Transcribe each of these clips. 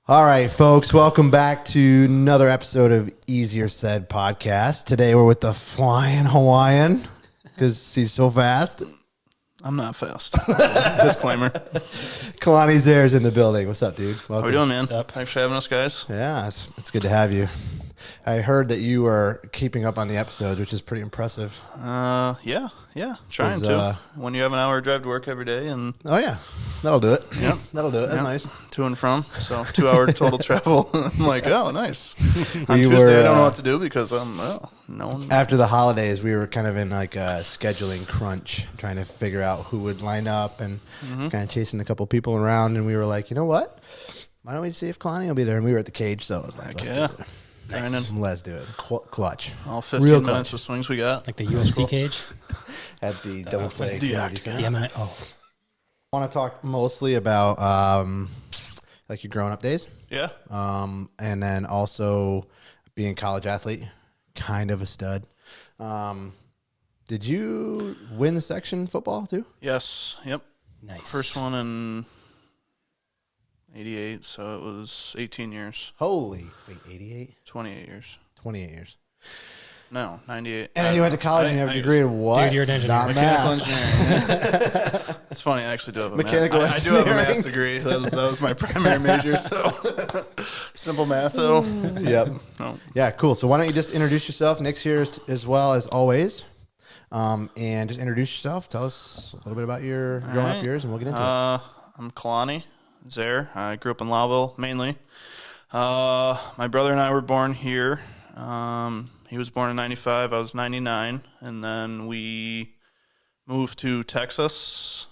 All right, folks, welcome back to another episode of Easier Said podcast. Today we're with the Flying Hawaiian because he's so fast. I'm not fast. Disclaimer. Kalani Zehr is in the building. What's up, dude? Welcome. How we doing, man? Thanks for having us, guys. Yeah, it's good to have you. I heard that you are keeping up on the episodes, which is pretty impressive. Yeah. Trying to. When you have an hour drive to work every day, and oh yeah, that'll do it. Yeah, that'll do it. That's nice. To and from, so 2 hour total travel. I'm like, oh, nice. On Tuesday, I don't know what to do because no one. After the holidays, we were kind of in like a scheduling crunch, trying to figure out who would line up and kind of chasing a couple people around. And we were like, you know what? Why don't we see if Kalani will be there? And we were at the cage, so I was like, let's do it. Nice. Let's do it. Clutch. All 15 minutes of swings we got. Like the UFC cage? At the double play. I want to talk mostly about like your growing up days. Yeah. And then also being a college athlete, kind of a stud. Did you win the section football too? Yes. Yep. Nice. First one in 88, so it was 18 years. Holy. Wait, 88? 28 years. 28 years. No, 98. And then you went to college and you have a degree in what? Dude, you're an engineer. Not Mechanical math. engineering. It's funny, I actually do have a Mechanical math. I do have a engineering. math degree. That was my primary major, so simple math, though. Yep. Oh. Yeah, cool. So why don't you just introduce yourself? Nick's here as well as always. And just introduce yourself. Tell us a little bit about your growing up years, and we'll get into it. I'm Kalani Zehr. I grew up in Lowville, mainly. My brother and I were born here. He was born in 95. I was 99. And then we moved to Texas,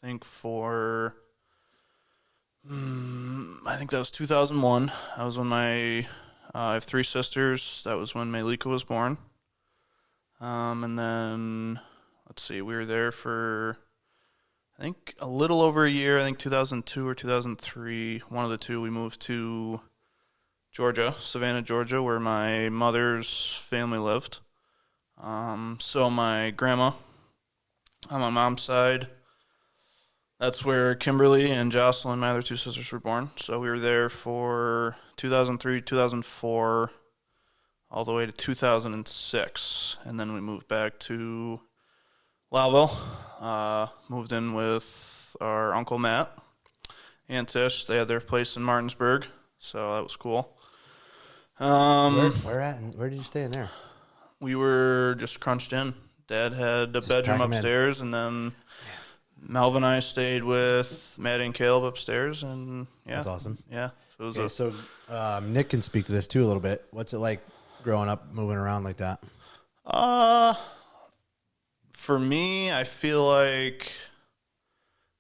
I think I think that was 2001. That was when I have 3 sisters. That was when Malika was born. And then, let's see, we were there for, I think, a little over a year. I think 2002 or 2003, one of the two, we moved to Georgia, Savannah, Georgia, where my mother's family lived. So my grandma, on my mom's side, that's where Kimberly and Jocelyn, my other 2 sisters, were born. So we were there for 2003, 2004, all the way to 2006. And then we moved back to Lowville, moved in with our Uncle Matt, Aunt Tish. They had their place in Martinsburg, so that was cool. Where did you stay in there? We were just crunched in. Dad had a bedroom upstairs, and then Melvin and I stayed with Maddie and Caleb upstairs, and yeah. That's awesome. Yeah. So Nick can speak to this too a little bit. What's it like growing up, moving around like that? For me, I feel like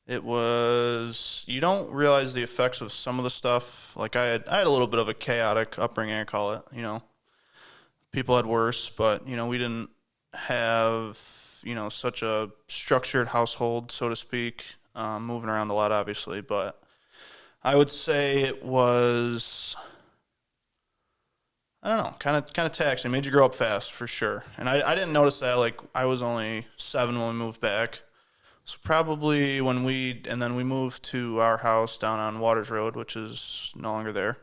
it was, you don't realize the effects of some of the stuff. Like I had a little bit of a chaotic upbringing, I call it, People had worse, but, we didn't have, such a structured household, so to speak, moving around a lot, obviously. But I would say it was, I don't know, kind of taxing. It made you grow up fast, for sure. And I didn't notice that. Like, I was only 7 when we moved back. So probably when we moved to our house down on Waters Road, which is no longer there.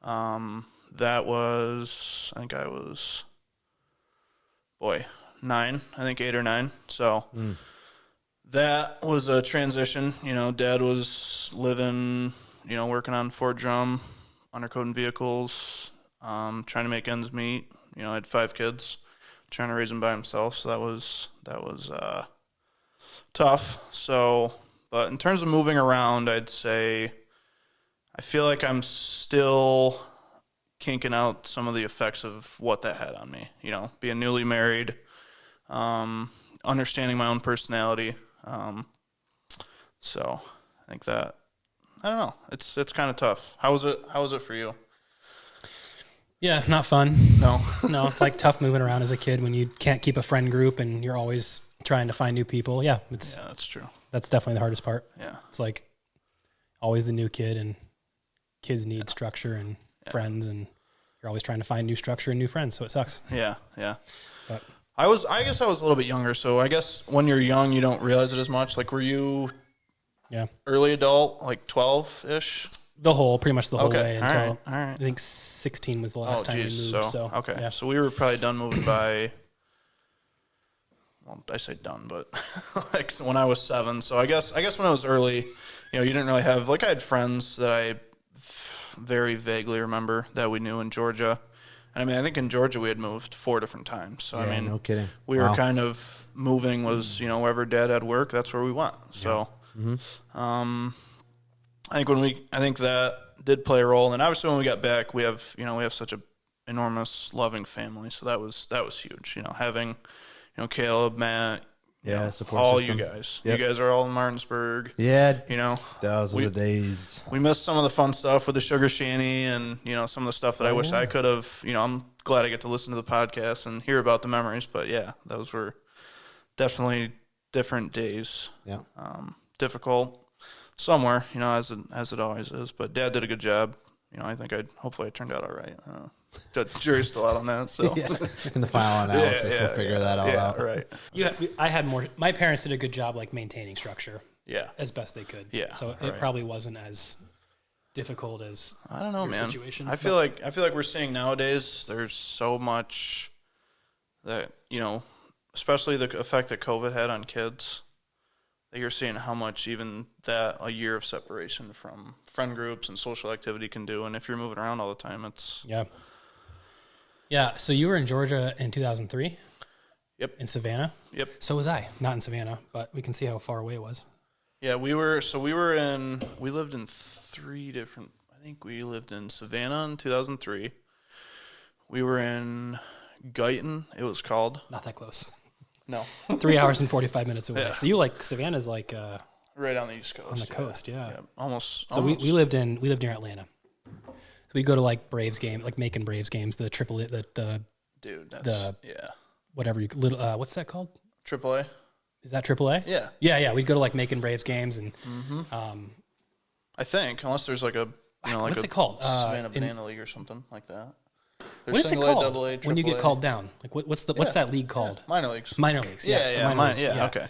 That was, I think I was, 9, I think 8 or 9. So that was a transition. Dad was living, working on Ford Drum, undercoating vehicles, trying to make ends meet. I had 5 kids, trying to raise them by himself. So that was tough. So, but in terms of moving around, I'd say I feel like I'm still kinking out some of the effects of what that had on me. Being newly married, understanding my own personality. So I think that, I don't know, it's kind of tough. How was it for you? Yeah, not fun. No, it's like tough moving around as a kid when you can't keep a friend group and you're always trying to find new people. Yeah, that's true. That's definitely the hardest part. Yeah. It's like always the new kid, and kids need structure and friends, and you're always trying to find new structure and new friends, so it sucks. Yeah. But I guess I was a little bit younger, so I guess when you're young, you don't realize it as much. Like, were you early adult, like 12-ish? Pretty much the whole way until all right. I think 16 was the last time we moved. So okay, yeah. so we were probably done moving by. Well, I say done, but like when I was 7. So I guess when I was early, you didn't really have I had friends that I very vaguely remember that we knew in Georgia. And I mean, I think in Georgia we had moved 4 different times. So Yeah, I mean, no kidding. We were kind of moving was wherever Dad had work, that's where we went. So, I think that did play a role. And obviously when we got back, we have such a enormous loving family. So that was huge. Having Caleb, Matt, support all system. you guys. Yep. You guys are all in Martinsburg. Yeah, those were the days. We missed some of the fun stuff with the sugar shanty and some of the stuff that I wish I could have. I'm glad I get to listen to the podcast and hear about the memories. But yeah, those were definitely different days. Yeah, difficult somewhere, as it always is. But Dad did a good job. I think hopefully I turned out all right. The jury's still out on that. So in the final analysis, we'll figure that all out. Right. I had more. My parents did a good job maintaining structure. Yeah. As best they could. Yeah. So it probably wasn't as difficult as I don't know, man. situation. I feel like we're seeing nowadays there's so much that especially the effect that COVID had on kids. That you're seeing how much even that a year of separation from friend groups and social activity can do, and if you're moving around all the time, it's Yeah, so you were in Georgia in 2003? Yep. In Savannah? Yep. So was I. Not in Savannah, but we can see how far away it was. Yeah, we lived in 3 different, I think we lived in Savannah in 2003. We were in Guyton, it was called. Not that close. No. 3 hours and 45 minutes away. Yeah. So you Savannah's right on the East Coast. On the coast, yeah. Almost. So we lived near Atlanta. So we go to Braves game, Macon Braves games, the dude, that's whatever what's that called? AAA. Is that AAA? Yeah. Yeah. We'd go to Macon Braves games and I think unless there's what's it called? Savannah Banana League or something like that. There's what is it called? AA, when you get called down? What's that league called? Yeah. Minor leagues. Minor leagues. Yes, Okay.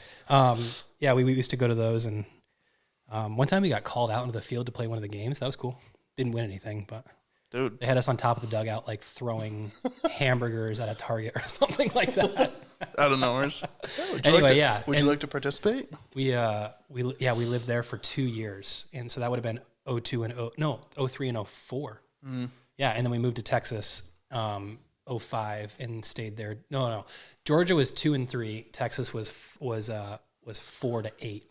We used to go to those, and one time we got called out into the field to play one of the games. That was cool. Didn't win anything, but dude, they had us on top of the dugout throwing hamburgers at a target or something like that. Out of nowhere. Would you like to participate? We lived there for 2 years, and so that would have been 03 and 04. Mm. Yeah, and then we moved to Texas 05 and stayed there. No. Georgia was 2 and 3. Texas was 4 to 8.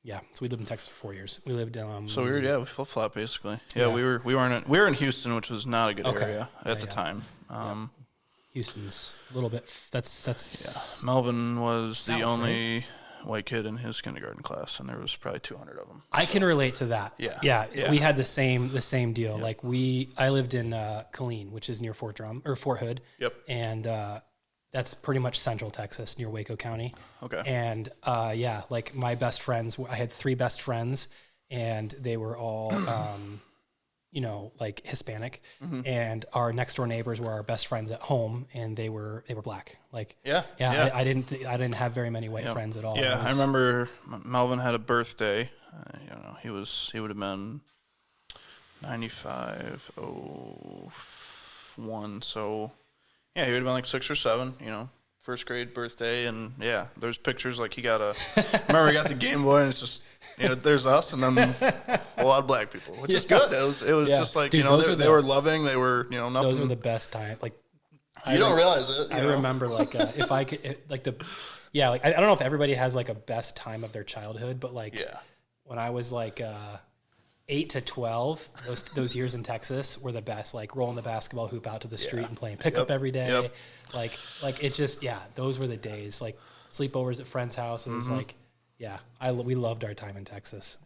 Yeah, so we lived in Texas for 4 years. We lived so we flip flop basically. Yeah, yeah. we were in Houston, which was not a good area at the time. Houston's a little bit. That's Melvin was the only white kid in his kindergarten class, and there was probably 200 of them. I can relate to that. Yeah. We had the same deal. Yeah. I lived in Killeen, which is near Fort Hood. Yep. And that's pretty much central Texas, near Waco County. Okay. And my best friends, I had 3 best friends, and they were all Hispanic. Mm-hmm. And our next door neighbors were our best friends at home, and they were black. I didn't have very many white friends at all. Yeah, I remember Melvin had a birthday. He would have been 95, 01. So yeah, he would have been 6 or 7. First grade birthday, and yeah, there's pictures he got remember he got the Game Boy, and it's just there's us, and then a lot of black people, which is good. It was just Dude, they were loving, they were nothing. Those were the best time. You don't realize it. I remember if I could I don't know if everybody has a best time of their childhood, but when I was 8 to 12, those years in Texas were the best. Rolling the basketball hoop out to the street and playing pickup every day. Yep. It just those were the days. Sleepovers at friends' houses. Mm-hmm. We loved our time in Texas.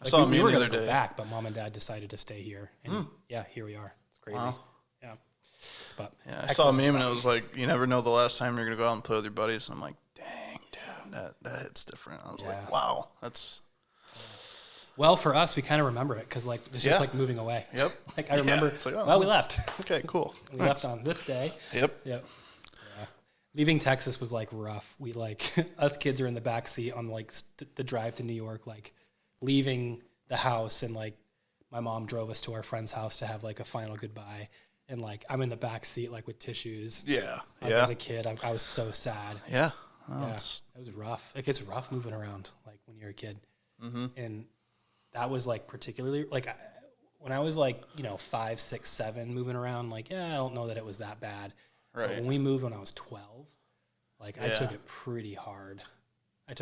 I saw we were the going other to go day. back, but Mom and Dad decided to stay here, and here we are. It's crazy. Wow. Yeah. But I saw a meme, and it was you never know the last time you're going to go out and play with your buddies, and I'm like, dang, dude, that hits different. I was like, wow, that's. Well, for us, we kind of remember it because it's just moving away. Yep. I remember. Yeah, we left. Okay, cool. We left on this day. Yep. Yeah. Leaving Texas was rough. We us kids are in the back seat on the drive to New York, leaving the house, and like my mom drove us to our friend's house to have like a final goodbye. And like I'm in the back seat, like with tissues. Yeah. Like, as a kid, I was so sad. Yeah. Yeah, it was rough. Like it's rough moving around, like when you're a kid. Mm-hmm. And that was like particularly like when I was like 5, 6, 7 moving around. Like I don't know that it was that bad. Right. But when we moved when I was 12, like I took it pretty hard. I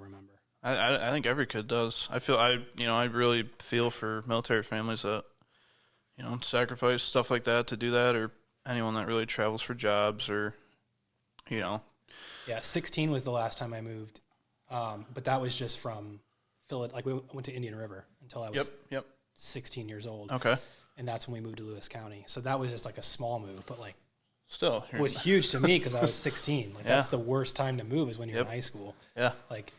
remember. I think every kid does. I really feel for military families that sacrifice stuff like that to do that, or anyone that really travels for jobs, or Yeah, 16 was the last time I moved, but that was just from Philadelphia. Like we went to Indian River until I was 16 years old. Okay. And that's when we moved to Lewis County. So that was just like a small move, but like still it was huge to me because I was 16. Like that's the worst time to move is when you're in high school. Yeah. Like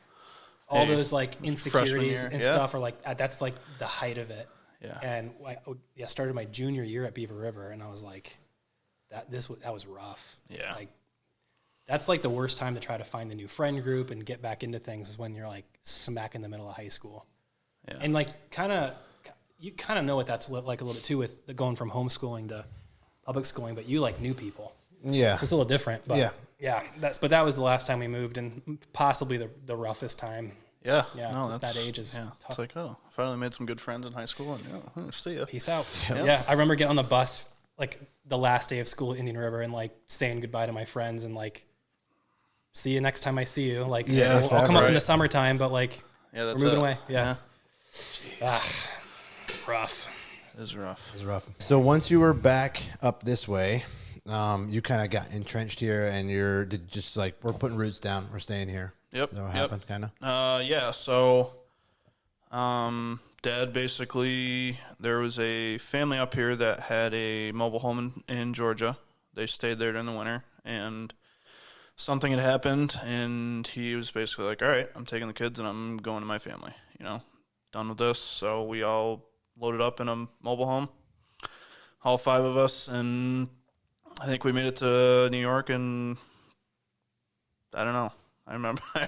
all those like insecurities and stuff are like that's like the height of it. Yeah. And I started my junior year at Beaver River, and I was like, that was rough. Yeah. Like that's like the worst time to try to find the new friend group and get back into things is when you're like smack in the middle of high school. Yeah. And like you kind of know what that's like a little bit too with going from homeschooling to public schooling, but you like new people. Yeah. So it's a little different. But yeah. But that was the last time we moved, and possibly the roughest time. Yeah. Yeah. No, that age is tough. It's like, I finally made some good friends in high school, and see ya. Peace out. Yeah. I remember getting on the bus like the last day of school at Indian River and like saying goodbye to my friends and like, see you next time I see you. Like, I'll come up in the summertime, but like, we're moving away. Yeah. Rough. It is rough. So once you were back up this way, you kind of got entrenched here, and did just like, we're putting roots down. We're staying here. Yep. Is that what happened, kind of? Yeah. So, Dad basically, there was a family up here that had a mobile home in Georgia. They stayed there during the winter, and something had happened, and he was basically like, all right, I'm taking the kids and I'm going to my family, done with this. So we all loaded up in a mobile home, all 5 of us, and I think we made it to New York, and I don't know. I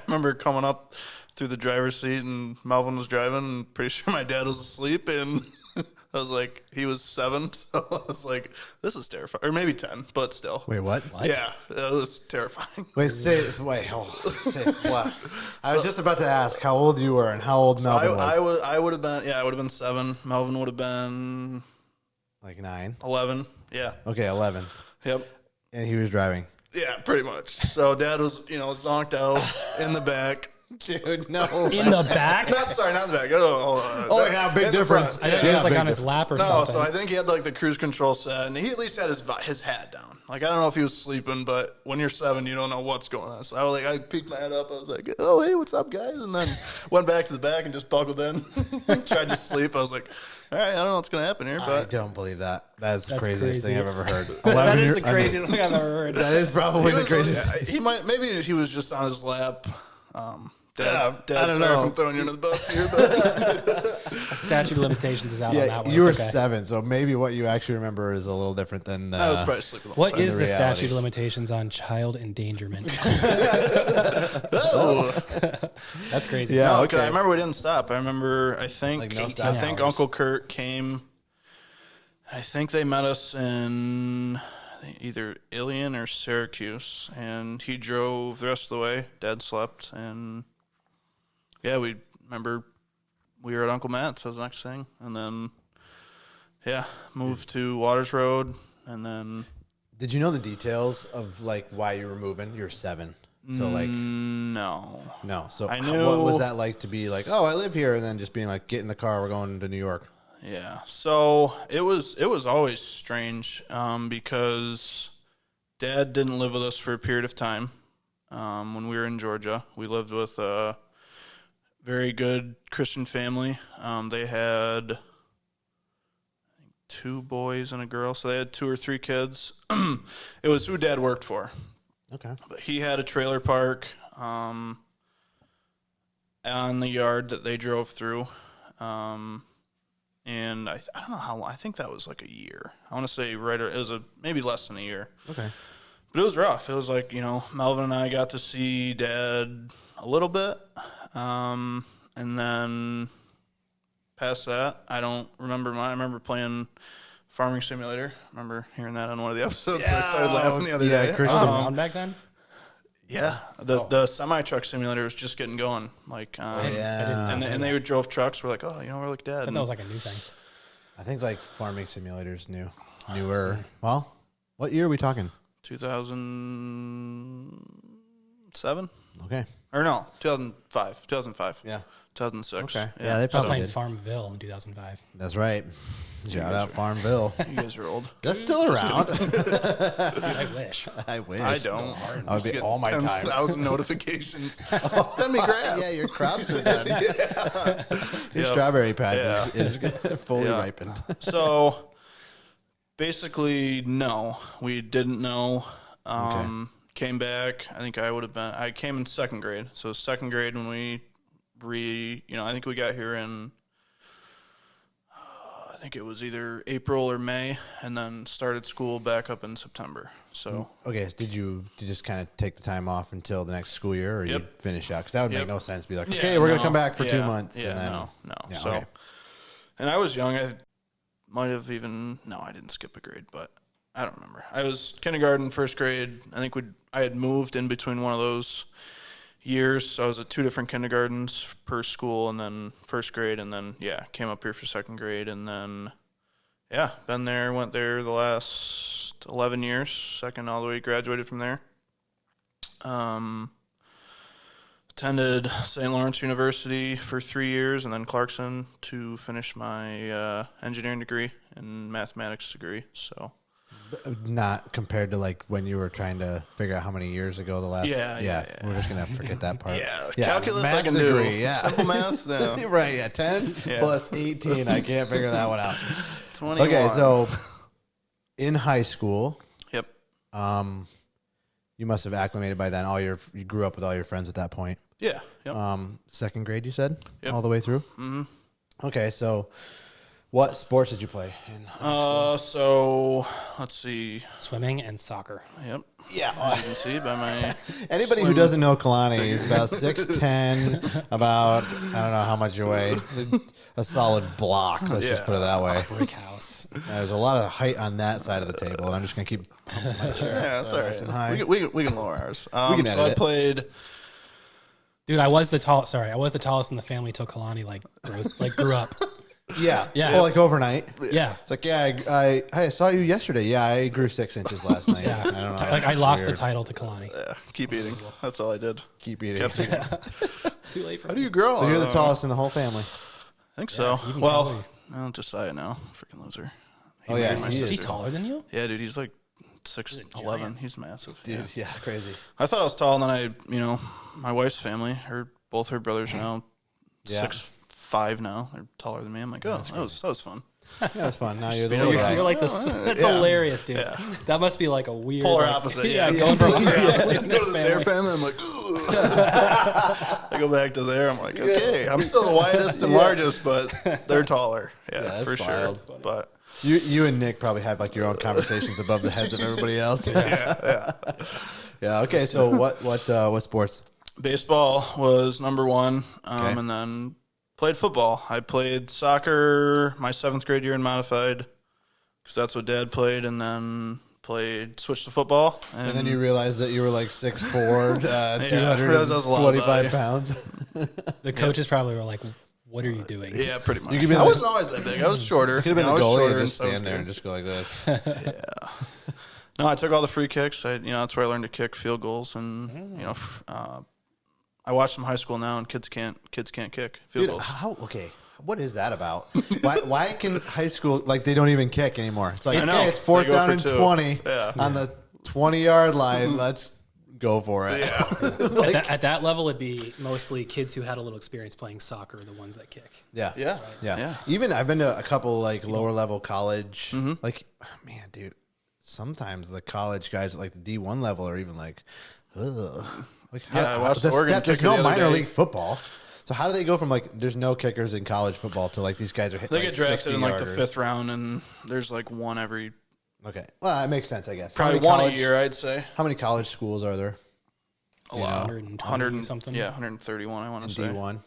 remember coming up through the driver's seat, and Melvin was driving, and pretty sure my dad was asleep, and I was like, he was 7, so I was like, this is terrifying. Or maybe 10, but still. Wait, what? Yeah, it was terrifying. What? I was just about to ask how old you were and how old Melvin was. I would have been 7. Melvin would have been like 9. 11. Yeah. Okay, 11. Yep. And he was driving. Yeah, pretty much. So Dad was, zonked out in the back. Dude, no. In the back? Not in the back. Oh, yeah, big difference. I think it was like on his lap or something. No, so I think he had like the cruise control set, and he at least had his hat down. Like, I don't know if he was sleeping, but when you're 7, you don't know what's going on. So I peeked my head up. I was like, oh, hey, what's up, guys? And then went back to the back and just buckled in. Tried to sleep. I was like, all right, I don't know what's going to happen here. But I don't believe that. That's the craziest crazy. thing I've ever heard. That is the craziest thing I've ever heard. That is probably the craziest. Maybe he was just on his lap. Dad, I don't sorry know. if I'm throwing you under the bus here, but Statute of limitations is out on that one. You were It's okay. 7, so maybe what you actually remember is a little different than. I was probably sleeping. What is the reality. statute of limitations on child endangerment? That's crazy. Yeah. No, okay. I remember we didn't stop. I think Like no I stop think hours. Uncle Kurt came. I think they met us in either Ilion or Syracuse, and he drove the rest of the way. Dad slept, and yeah, we were at Uncle Matt's as the next thing, and then moved to Waters Road, and then. Did you know the details of like why you were moving? You're 7, so like No. So I knew. what was that like to be like? Oh, I live here, and then just being like, get in the car, we're going to New York. Yeah, so it was always strange because Dad didn't live with us for a period of time when we were in Georgia. We lived with a very good Christian family. They had 2 boys and a girl, so they had 2 or 3 kids. It was who Dad worked for. Okay. But he had a trailer park on the yard that they drove through. And I don't know how long. I think that was like a year. I want to say it was maybe less than a year. Okay. But it was rough. It was like, Melvin and I got to see Dad a little bit. And then past that, I don't remember I remember playing Farming Simulator. I remember hearing that on one of the episodes. So I started laughing the other day. Chris was around back then? Yeah, the semi truck simulator was just getting going. Like, and they drove trucks. We're like, oh, we're like dead. I thought that was like a new thing. I think like Farming Simulator's newer. Well, what year are we talking? 2007. Okay. Or no, 2005. 2005. Yeah. 2006. Okay. Yeah, they I was probably playing did. Farmville in 2005. That's right. Shout out Farmville. You guys are old. That's still around. Dude, I wish. I wish. I don't. I would be all my time. 10,000 notifications. Send me grass. Yeah, your crops are done. Your strawberry patch is fully ripened. So basically, no, we didn't know. Came back. I think I came in second grade. So second grade when we I think we got here in, I think it was either April or May, and then started school back up in September. So okay, so did you just kind of take the time off until the next school year, or you finish out? Because that would make no sense. Be like, okay, we're gonna come back for 2 months. Yeah, and then, no. Yeah, So, okay. and I was young. I might have even I didn't skip a grade, but I don't remember. I was kindergarten, first grade. I think I had moved in between one of those years, so I was at 2 different kindergartens per school, and then first grade, and then came up here for second grade, and then been there, went there the last 11 years, second all the way, graduated from there. Attended St. Lawrence University for 3 years, and then Clarkson to finish my engineering degree and mathematics degree. So. Not compared to like when you were trying to figure out how many years ago the last. Yeah. We're just gonna forget that part. Calculus math I can degree, do. Yeah, Simple math. No. Right. Yeah, 10 plus 18. I can't figure that one out. 21. Okay, so in high school, Yep. you must have acclimated by then. You grew up with all your friends at that point. Yeah. Yep. Second grade, you said, Yep. all the way through. Mm-hmm. Okay, so what sports did you play in high school? So let's see. Swimming and soccer. Yep. Yeah. As you can see by my Anybody who slim doesn't know Kalani, he's about 6'10", about, I don't know how much you weigh, a solid block, let's just put it that way. Brick house. There's a lot of height on that side of the table, and I'm just going to keep pumping my chair. that's all nice and high. right. We can lower ours. We can so edit I it. played. Dude, I was the tallest in the family till Kalani grew up. Yeah. Yeah. Well, like overnight. Yeah. It's like, I saw you yesterday. Yeah, I grew 6 inches last night. Yeah. I don't know. Like I It's lost weird. the title to Kalani. Yeah, keep eating. That's all I did. Keep eating. Kept eating. Too late for How do you grow? So you're the tallest in the whole family. I think so. even Well, probably. I'll just say it now. Freaking loser. Oh, yeah, married my he Is he sister. taller than you? Yeah, dude. He's like 6'11". He's massive. Dude, yeah, crazy. I thought I was tall, and then my wife's family, both her brothers are now 6'5" now. They're taller than me. I'm like, oh, that was fun. Yeah, that's fun. Now you're the So little guy. you're like this. That's hilarious, dude. Yeah. That must be like a weird Polar like, opposite. Yeah, Yeah. going from Go to the Zehr family. I'm like, I go back to there. I'm like, okay, I'm still the widest and largest, but they're taller. Yeah, that's for wild. sure. But You and Nick probably have like your own conversations above the heads of everybody else. yeah. Okay, so what sports? Baseball was number one, Okay. and then played football. I played soccer my 7th grade year in modified because that's what Dad played, and then switched to football. And then you realized that you were like 6'4", I realized I was a lot 225 about pounds. The coaches probably were like, "What are you doing?" Yeah, pretty much. You could be I like- wasn't always that big. I was shorter. You could have been I the was goalie shorter and in just 7th stand there grade. and just go like this. Yeah. No, I took all the free kicks. That's where I learned to kick field goals, and I watch some high school now, and kids can't kick field Dude, goals. what is that about? Why can high school, like, they don't even kick anymore? It's like, I know. hey, it's 4th They go down for and 2. 20 Yeah. on the 20-yard line. Let's go for it. Yeah. At that level, it'd be mostly kids who had a little experience playing soccer, the ones that kick. Yeah. Yeah. Yeah. Even I've been to a couple like lower level college. Mm-hmm. Like, man, dude, sometimes the college guys at like the D1 level are even like, ugh. Like, Yeah, I watched the Oregon there's kicker no the other minor day. league football. So how do they go from like there's no kickers in college football to like these guys are hitting They like get drafted in like the 60-yarders? 5th round, and there's like one every Okay. Well, that makes sense, I guess. probably How many one college, a year, I'd say. How many college schools are there? A lot. 120 100 something. Yeah, 131. I want In to say. D1?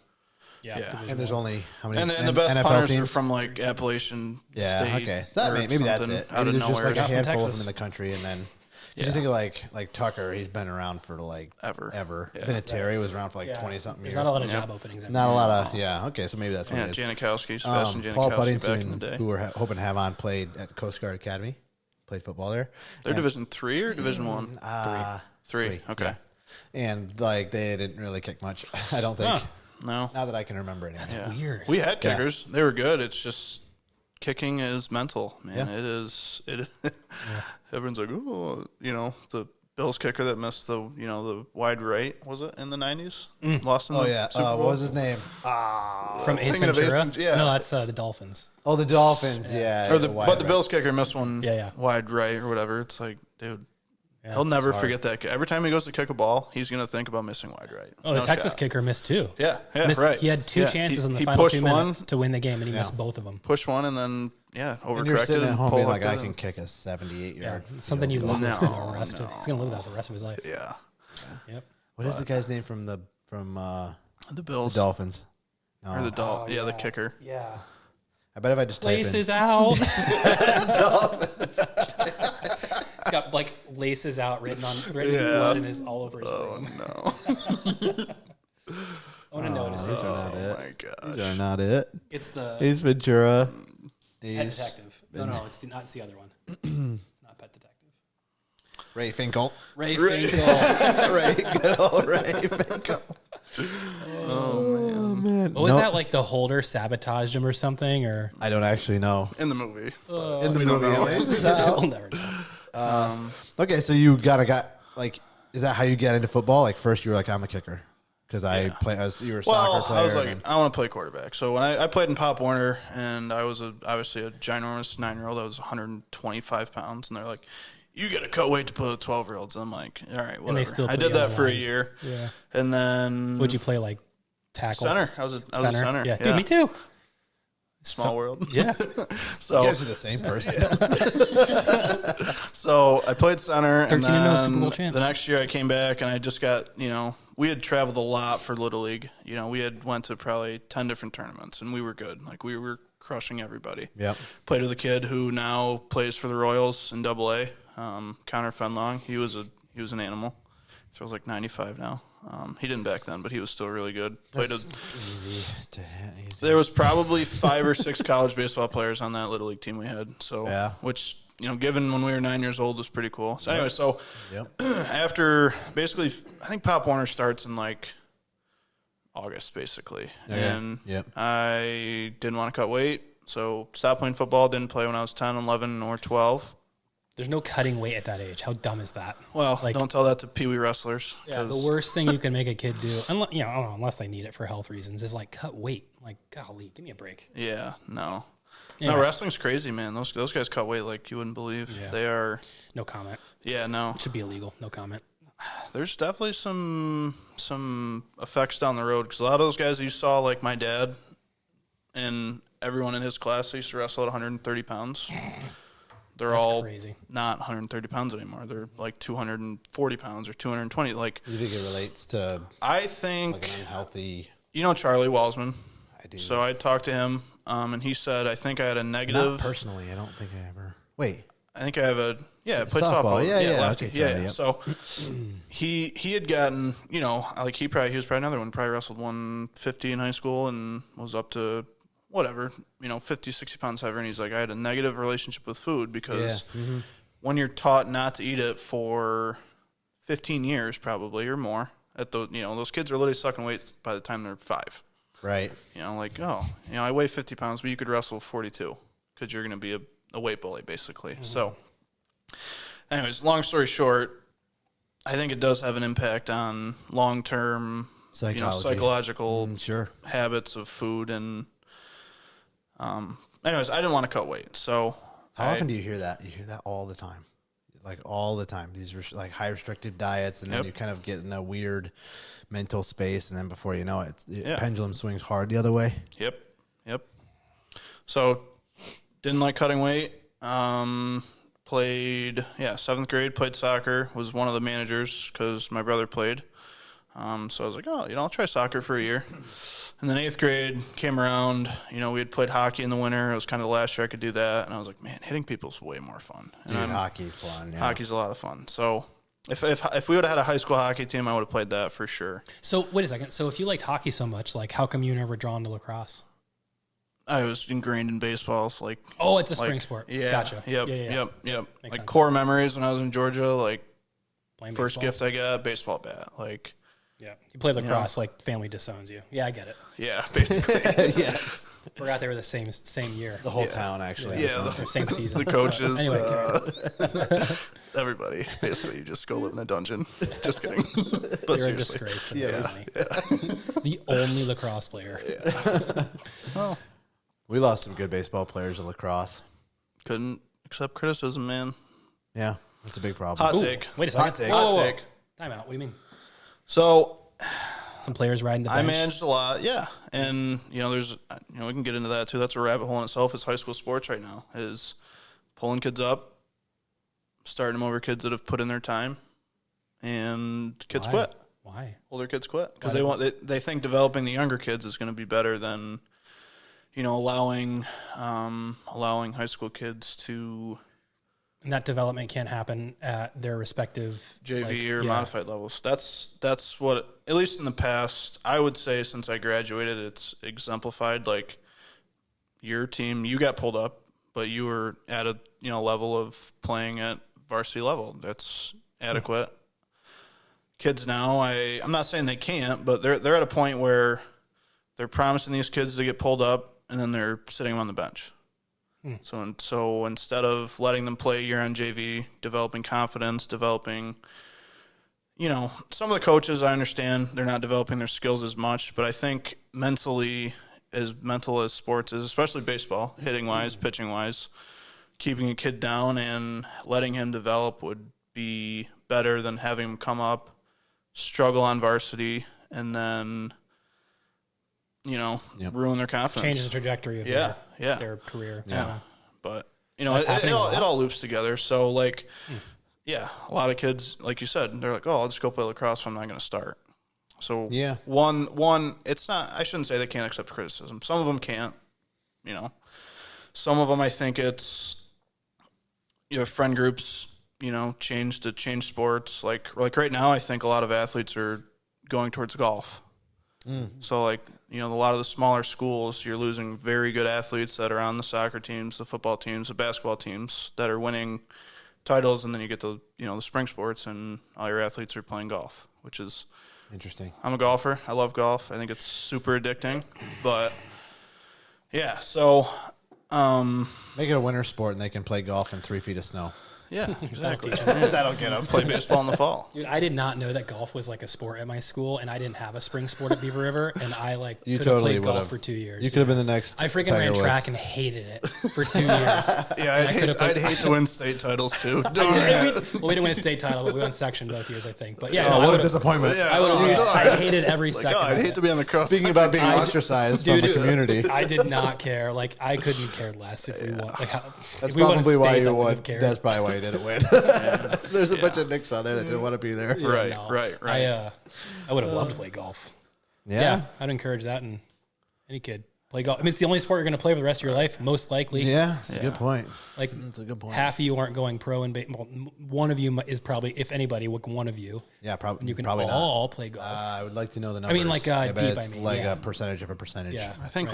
Yeah. And there's only how many? And the best NFL punters are teams? from like Appalachian State. Okay. So or maybe that's something it. Out Maybe of there's just nowhere. like a handful of Texas. them in the country, and then Yeah. you think of like Tucker, he's been around for like Ever. Yeah. Vinatieri was around for like 20 something years. There's not a lot of job openings. Not a lot of Okay, so maybe that's what Yeah, it is. Janikowski, Sebastian Paul Janikowski back in the Puddington, day. who we're hoping to have on, played at the Coast Guard Academy. Played football there. They're Division 3 or Division 1? Three. Okay. Yeah. And like they didn't really kick much. I don't think. No. Not that I can remember anyway. That's weird. We had kickers. They were good. It's just kicking is mental, man. Yeah. It is. Everyone's like, oh, the Bills kicker that missed the wide right, was it in the 90s? Lost in the Super Bowl. What was his name? From Ace Thinking of Ventura? Ace- yeah. No, that's the Dolphins. Oh, the Dolphins. Yeah. Or but the Bills kicker missed one Yeah. wide right or whatever. It's like, dude, Yeah, he'll never forget that. Every time he goes to kick a ball, he's going to think about missing wide right. Oh, the Texas kicker missed two. Yeah, Right. He had two chances in the final 2 minutes to win the game, and he missed both of them. Pushed one and then, overcorrected. And you're sitting at home being like, I pull-hooked it can kick a 78-yard. Something you live with for No, the rest of He's going to live with that the rest of his life. Yeah. Yep. What is the guy's name from the The Bills. Dolphins? No. Or the the kicker. Yeah. I bet if I just type Laces in, out. It's got like laces out written in blood and is all over his room. No. I want to know to see what you Oh, say. my gosh. these are not it. It's the Ace Ventura. Pet Detective. No, it's the other one. It's not Pet Detective. Ray Finkel. Ray Finkel. Ray, good old Ray Finkel. Oh, man. What was that, like the holder sabotaged him or something? Or I don't actually know. In the movie. In the we don't movie, know. at least. we'll never know. Okay, so you got like, is that how you get into football? Like first you were like, I'm a kicker because you were a soccer player. I was like, I want to play quarterback. So when I played in Pop Warner, and I was obviously a ginormous 9-year-old. I was 125 pounds, and they're like, you got to cut weight to play with 12-year-olds. I'm like, all right, whatever. they still I put did you on that the for a line. year. Yeah. And then Would you play like tackle? center. I was a center. Yeah. Dude, me too. Small world. Yeah. So you guys are the same person. So I played center, and 13-0 then Super Bowl champs. the next year I came back, and I just got, we had traveled a lot for Little League. We had went to probably 10 different tournaments, and we were good. Like, we were crushing everybody. Yep. Played with a kid who now plays for the Royals in AA, Connor Fenlong. He was an animal. He throws like 95 now. He didn't back then, but he was still really good. Easy. There was probably 5 or 6 college baseball players on that Little League team we had. So, Yeah. which, given when we were 9 years old, was pretty cool. So anyway, Yep. after basically, I think Pop Warner starts in like August, basically. Okay. And Yep. I didn't want to cut weight, so stopped playing football. Didn't play when I was 10, 11, or 12. There's no cutting weight at that age. How dumb is that? Well, Like- don't tell that to Pee Wee wrestlers. Yeah, the 'cause- worst thing you can make a kid do, I don't know, unless they need it for health reasons, is like cut weight. Like, golly, give me a break. Yeah, no. Anyway. No, wrestling's crazy, man. Those guys cut weight like you wouldn't believe. Yeah. They are. No comment. Yeah, no. Should be illegal. No comment. There's definitely some effects down the road because a lot of those guys you saw, like my dad and everyone in his class, they used to wrestle at 130 pounds. They're That's all crazy. not 130 pounds anymore. They're like 240 pounds or 220. Like, You think it relates to I think, like an unhealthy? Charlie Walsman. I do. So I talked to him, and he said, I think I had a negative. Not personally. I don't think I ever. Wait. I think I have I played Softball. softball. Yeah. lefty. Okay, Yeah. Charlie, yep. So he had gotten, like he was probably another one, probably wrestled 150 in high school and was up to whatever, 50, 60 pounds heavier. And he's like, I had a negative relationship with food because when you're taught not to eat it for 15 years probably or more, those kids are literally sucking weight by the time they're 5. Right. I weigh 50 pounds, but you could wrestle 42 because you're going to be a weight bully, basically. So, anyways, long story short, I think it does have an impact on long-term psychological Sure. habits of food. And, anyways, I didn't want to cut weight. So, How often do you hear that? You hear that all the time. Like all the time. These are like high restrictive diets, and then Yep. you kind of get in a weird mental space, and then before you know it, Yeah. pendulum swings hard the other way. Yep. So, didn't like cutting weight. Played, 7th grade, played soccer, was one of the managers because my brother played. So I was like, I'll try soccer for a year. And then 8th grade came around. We had played hockey in the winter. It was kind of the last year I could do that. And I was like, man, hitting people's way more fun. Dude, hockey's fun. Yeah. Hockey's a lot of fun. So if we would have had a high school hockey team, I would have played that for sure. So wait a second. So if you liked hockey so much, like, how come you never drawn to lacrosse? I was ingrained in baseball. So it's a spring sport. Yeah. Gotcha. Yep. Yeah. Yep. Makes sense. Core memories when I was in Georgia, Playing first baseball? gift I got, baseball bat. Yeah. You played lacrosse, family disowns you. Yeah, I get it. Yeah, basically. Yes. Forgot they were the same year. The whole town, actually. Yeah, Same season. the coaches, Anyway, everybody. Basically, you just go live in a dungeon. Just kidding. But you're a seriously. disgrace to the family. The only lacrosse player. Well, We lost some good baseball players in lacrosse. couldn't accept criticism, man. Yeah, that's a big problem. Hot Ooh, take. wait a second. Hot take. Whoa. Hot take. Time out. What do you mean? So Some players riding the I bench. managed a lot, yeah. And, there's, we can get into that too. That's a rabbit hole in itself is high school sports right now, is pulling kids up, starting them over kids that have put in their time, and kids Why? quit. Why? Older kids quit because Why? they think developing the younger kids is going to be better than, allowing high school kids to And that development can't happen at their respective JV or modified levels. That's what, at least in the past, I would say since I graduated, it's exemplified. Your team, you got pulled up, but you were at a level of playing at varsity level. That's adequate. Kids now, I'm not saying they can't, but they're at a point where they're promising these kids to get pulled up, and then they're sitting them on the bench. So instead of letting them play a year on JV, developing confidence, developing, some of the coaches, I understand they're not developing their skills as much, but I think mentally, as mental as sports is, especially baseball, hitting-wise, pitching-wise, keeping a kid down and letting him develop would be better than having him come up, struggle on varsity, and then ruin their confidence. Change the trajectory of their career. Yeah. But, it happening a lot. all loops together. So, a lot of kids, like you said, they're like, oh, I'll just go play lacrosse if I'm not going to start. So, one, it's not, I shouldn't say they can't accept criticism. Some of them can't, Some of them, I think it's, friend groups, change sports. Like right now, I think a lot of athletes are going towards golf. So, a lot of the smaller schools, you're losing very good athletes that are on the soccer teams, the football teams, the basketball teams that are winning titles, and then you get the, the spring sports, and all your athletes are playing golf, which is Interesting. I'm a golfer. I love golf. I think it's super addicting. But, yeah, so make it a winter sport, and they can play golf in 3 feet of snow. yeah, exactly. That'll get them. Play baseball in the fall. Dude, I did not know that golf was a sport at my school, and I didn't have a spring sport at Beaver River, and I You could have totally played golf would've. for 2 years. You could have been the next. I freaking Tiger ran Woods. track and hated it for 2 years. Yeah, I'd hate to win state titles, too. Darn it. We didn't win a state title, but we won section both years, I think. But yeah, Oh, no, what a would've- disappointment. Yeah. I hated every Like, second. I'd of hate it. to be on the cross. Speaking about being ostracized from the community, I did not care. I couldn't care less if we won. that's if we won probably why states, I you wouldn't won. have cared. That's probably why you didn't win. There's a bunch of Nicks on there that didn't want to be there. Yeah, Right, no. right. I would have loved to play golf. Yeah. Yeah, I'd encourage that in any kid. Play golf. I mean, it's the only sport you're going to play for the rest of your life, most likely. Yeah, that's a good point. That's a good point. Half of you aren't going pro in baseball. One of you is probably, if anybody, one of you. Yeah, probably. And you can probably all play golf. I would like to know the numbers. mean, like, I bet deep, it's I mean, like yeah. a percentage of a percentage. Yeah. I think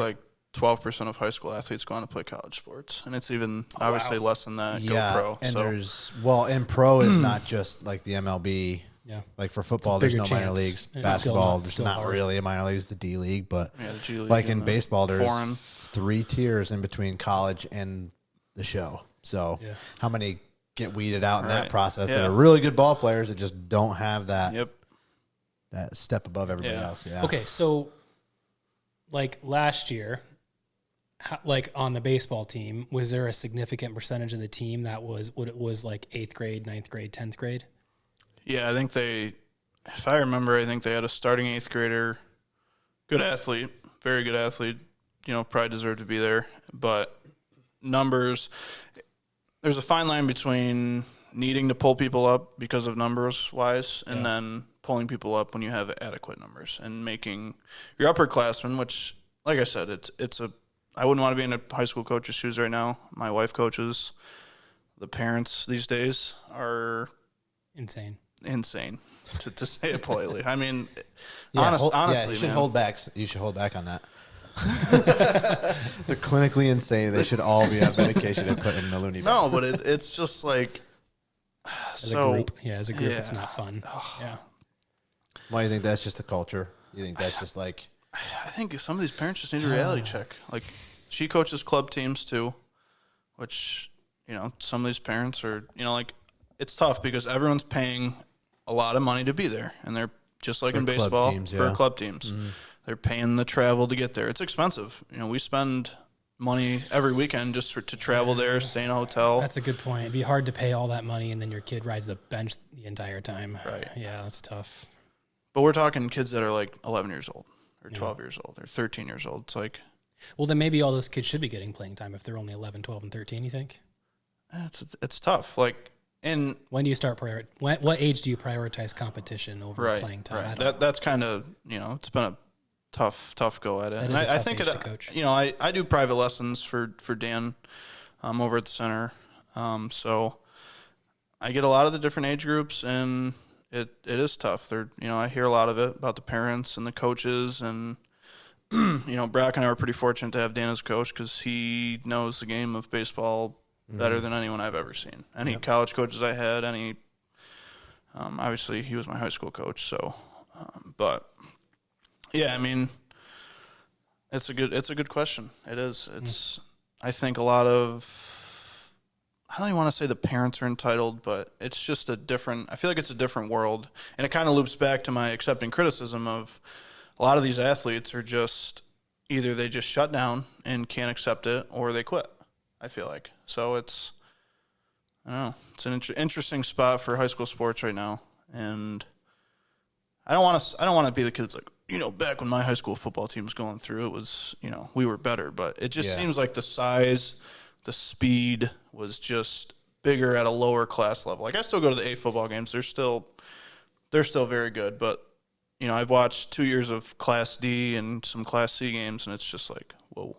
12% of high school athletes go on to play college sports, and it's even obviously less than that. Yeah, Go pro. and and pro is not just like the MLB. Yeah. Like for football, there's no bigger minor chance. leagues. And it's Basketball, there's still not hard. really a minor league. It's the D League, but Yeah, the G League like in and the baseball, there's foreign. 3 tiers in between college and the show. So Yeah. how many get weeded out in that Right. process that Yeah. are really good ball players that just don't have that Yep. that step above everybody Yeah. else? Yeah. Okay, so last year, on the baseball team, was there a significant percentage of the team that was what it was 8th grade, 9th grade, 10th grade? Yeah, I think if I remember, I think they had a starting 8th grader, good athlete, very good athlete, probably deserved to be there. But numbers, there's a fine line between needing to pull people up because of numbers wise and then pulling people up when you have adequate numbers and making your upperclassmen, which, like I said, I wouldn't want to be in a high school coach's shoes right now. My wife coaches. The parents these days are insane, to say it politely. I mean, yeah, honestly, you should man. hold back. You should hold back on that. They're clinically insane. They should all be on medication and put in the loony bin. No, but it's just like as a group. Yeah, as a group, it's not fun. Yeah. Why do you think that's just the culture? You think that's just like? I think some of these parents just need a reality check. Like, she coaches club teams too, which, some of these parents are, like, it's tough because everyone's paying a lot of money to be there, and they're just like in baseball for club teams. Mm-hmm. They're paying the travel to get there. It's expensive. We spend money every weekend just to travel there, stay in a hotel. That's a good point. It'd be hard to pay all that money and then your kid rides the bench the entire time. Right. Yeah, that's tough. But we're talking kids that are like 11 years old or 12 years old or 13 years old. It's like, well, then maybe all those kids should be getting playing time if they're only 11, 12, and 13, you think? It's tough. Like, when do you start what age do you prioritize competition over playing time? Right. That's kind of, it's been a tough go at it. And I think I do private lessons for Dan over at the center. So I get a lot of the different age groups, and it is tough. I hear a lot of it about the parents and the coaches, and Brock and I were pretty fortunate to have Dan as coach because he knows the game of baseball better than anyone I've ever seen. Any college coaches I had, obviously he was my high school coach. So, but yeah, I mean, it's a good question. It is. It's I think a lot of, I don't even want to say the parents are entitled, but it's just I feel like it's a different world. And it kind of loops back to my accepting criticism of a lot of these athletes are just either they just shut down and can't accept it or they quit, I feel like. So I don't know, it's an interesting spot for high school sports right now. And I don't want to be the kid that's like, back when my high school football team was going through, it was, we were better. But it just seems like the size, the speed was just bigger at a lower class level. Like, I still go to the A football games. They're still very good. But, I've watched 2 years of Class D and some Class C games, and it's just like, whoa.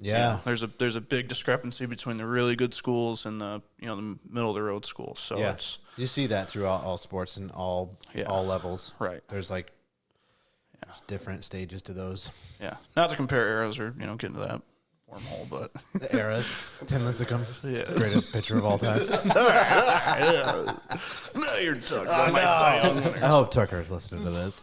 Yeah. There's a big discrepancy between the really good schools and the middle of the road schools. So it's, you see that throughout all sports and all levels. Right. There's like different stages to those. Yeah. Not to compare eras or, get into that wormhole, but the eras. Tim Lincecum, greatest pitcher of all time. Now you're talking about my Cy Young winners. I hope Tucker's listening to this.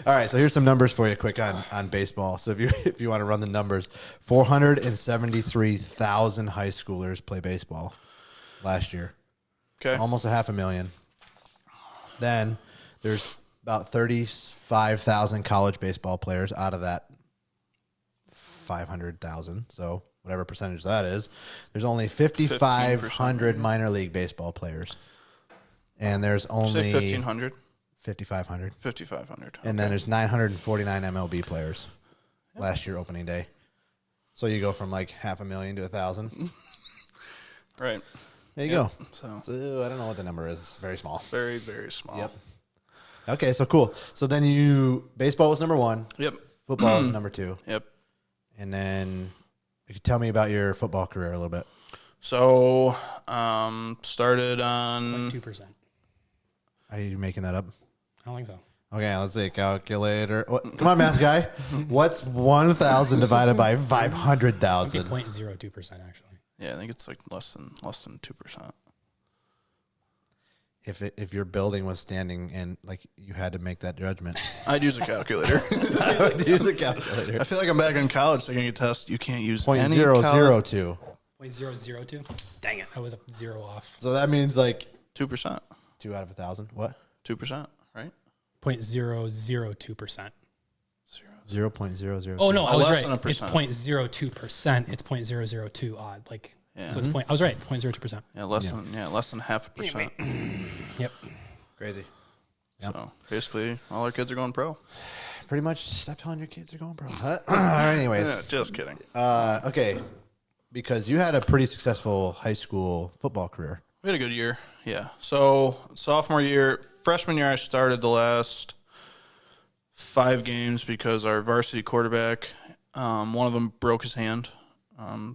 All right, so here's some numbers for you quick on baseball. So if you want to run the numbers, 473,000 high schoolers play baseball last year. Okay. Almost 500,000. Then there's about 35,000 college baseball players out of that 500,000. So whatever percentage that is, there's only 5,500 minor league baseball players. And there's only 1,500. 5,500. 5,500. Okay. And then there's 949 MLB players last year opening day. So you go from like 500,000 to 1,000. Right. There you go. So I don't know what the number is. It's very small. Very, very small. Yep. Okay, so cool. So then baseball was number 1. Yep. Football was number 2. Yep. And then you could tell me about your football career a little bit. So started on 2%. Are you making that up? I don't think so. Okay, let's see. Calculator. Come on, math guy. What's 1,000 divided by 500,000? 0.02%, actually. Yeah, I think it's like less than 2%. If your building was standing and like you had to make that judgment, I'd use a calculator. I would use a calculator. I feel like I'm back in college taking a test. You can't use any 0.002. 0.002. Dang it! I was 0 off. So that means like 2%. 2 out of 1,000. What? 2%, right? 0.002%. 0.00. Oh no, I was less right. than a It's percent. 0.02%. It's 0.002 odd. Like Yeah. so it's I was right. 0.02%. Yeah, less than 0.5%. Yep. Crazy. Yep. So basically, all our kids are going pro. Pretty much. Stop telling your kids they're going pro. Anyways. Yeah, just kidding. Okay. Because you had a pretty successful high school football career. We had a good year, yeah. So freshman year, I started the last 5 games because our varsity quarterback, one of them broke his hand,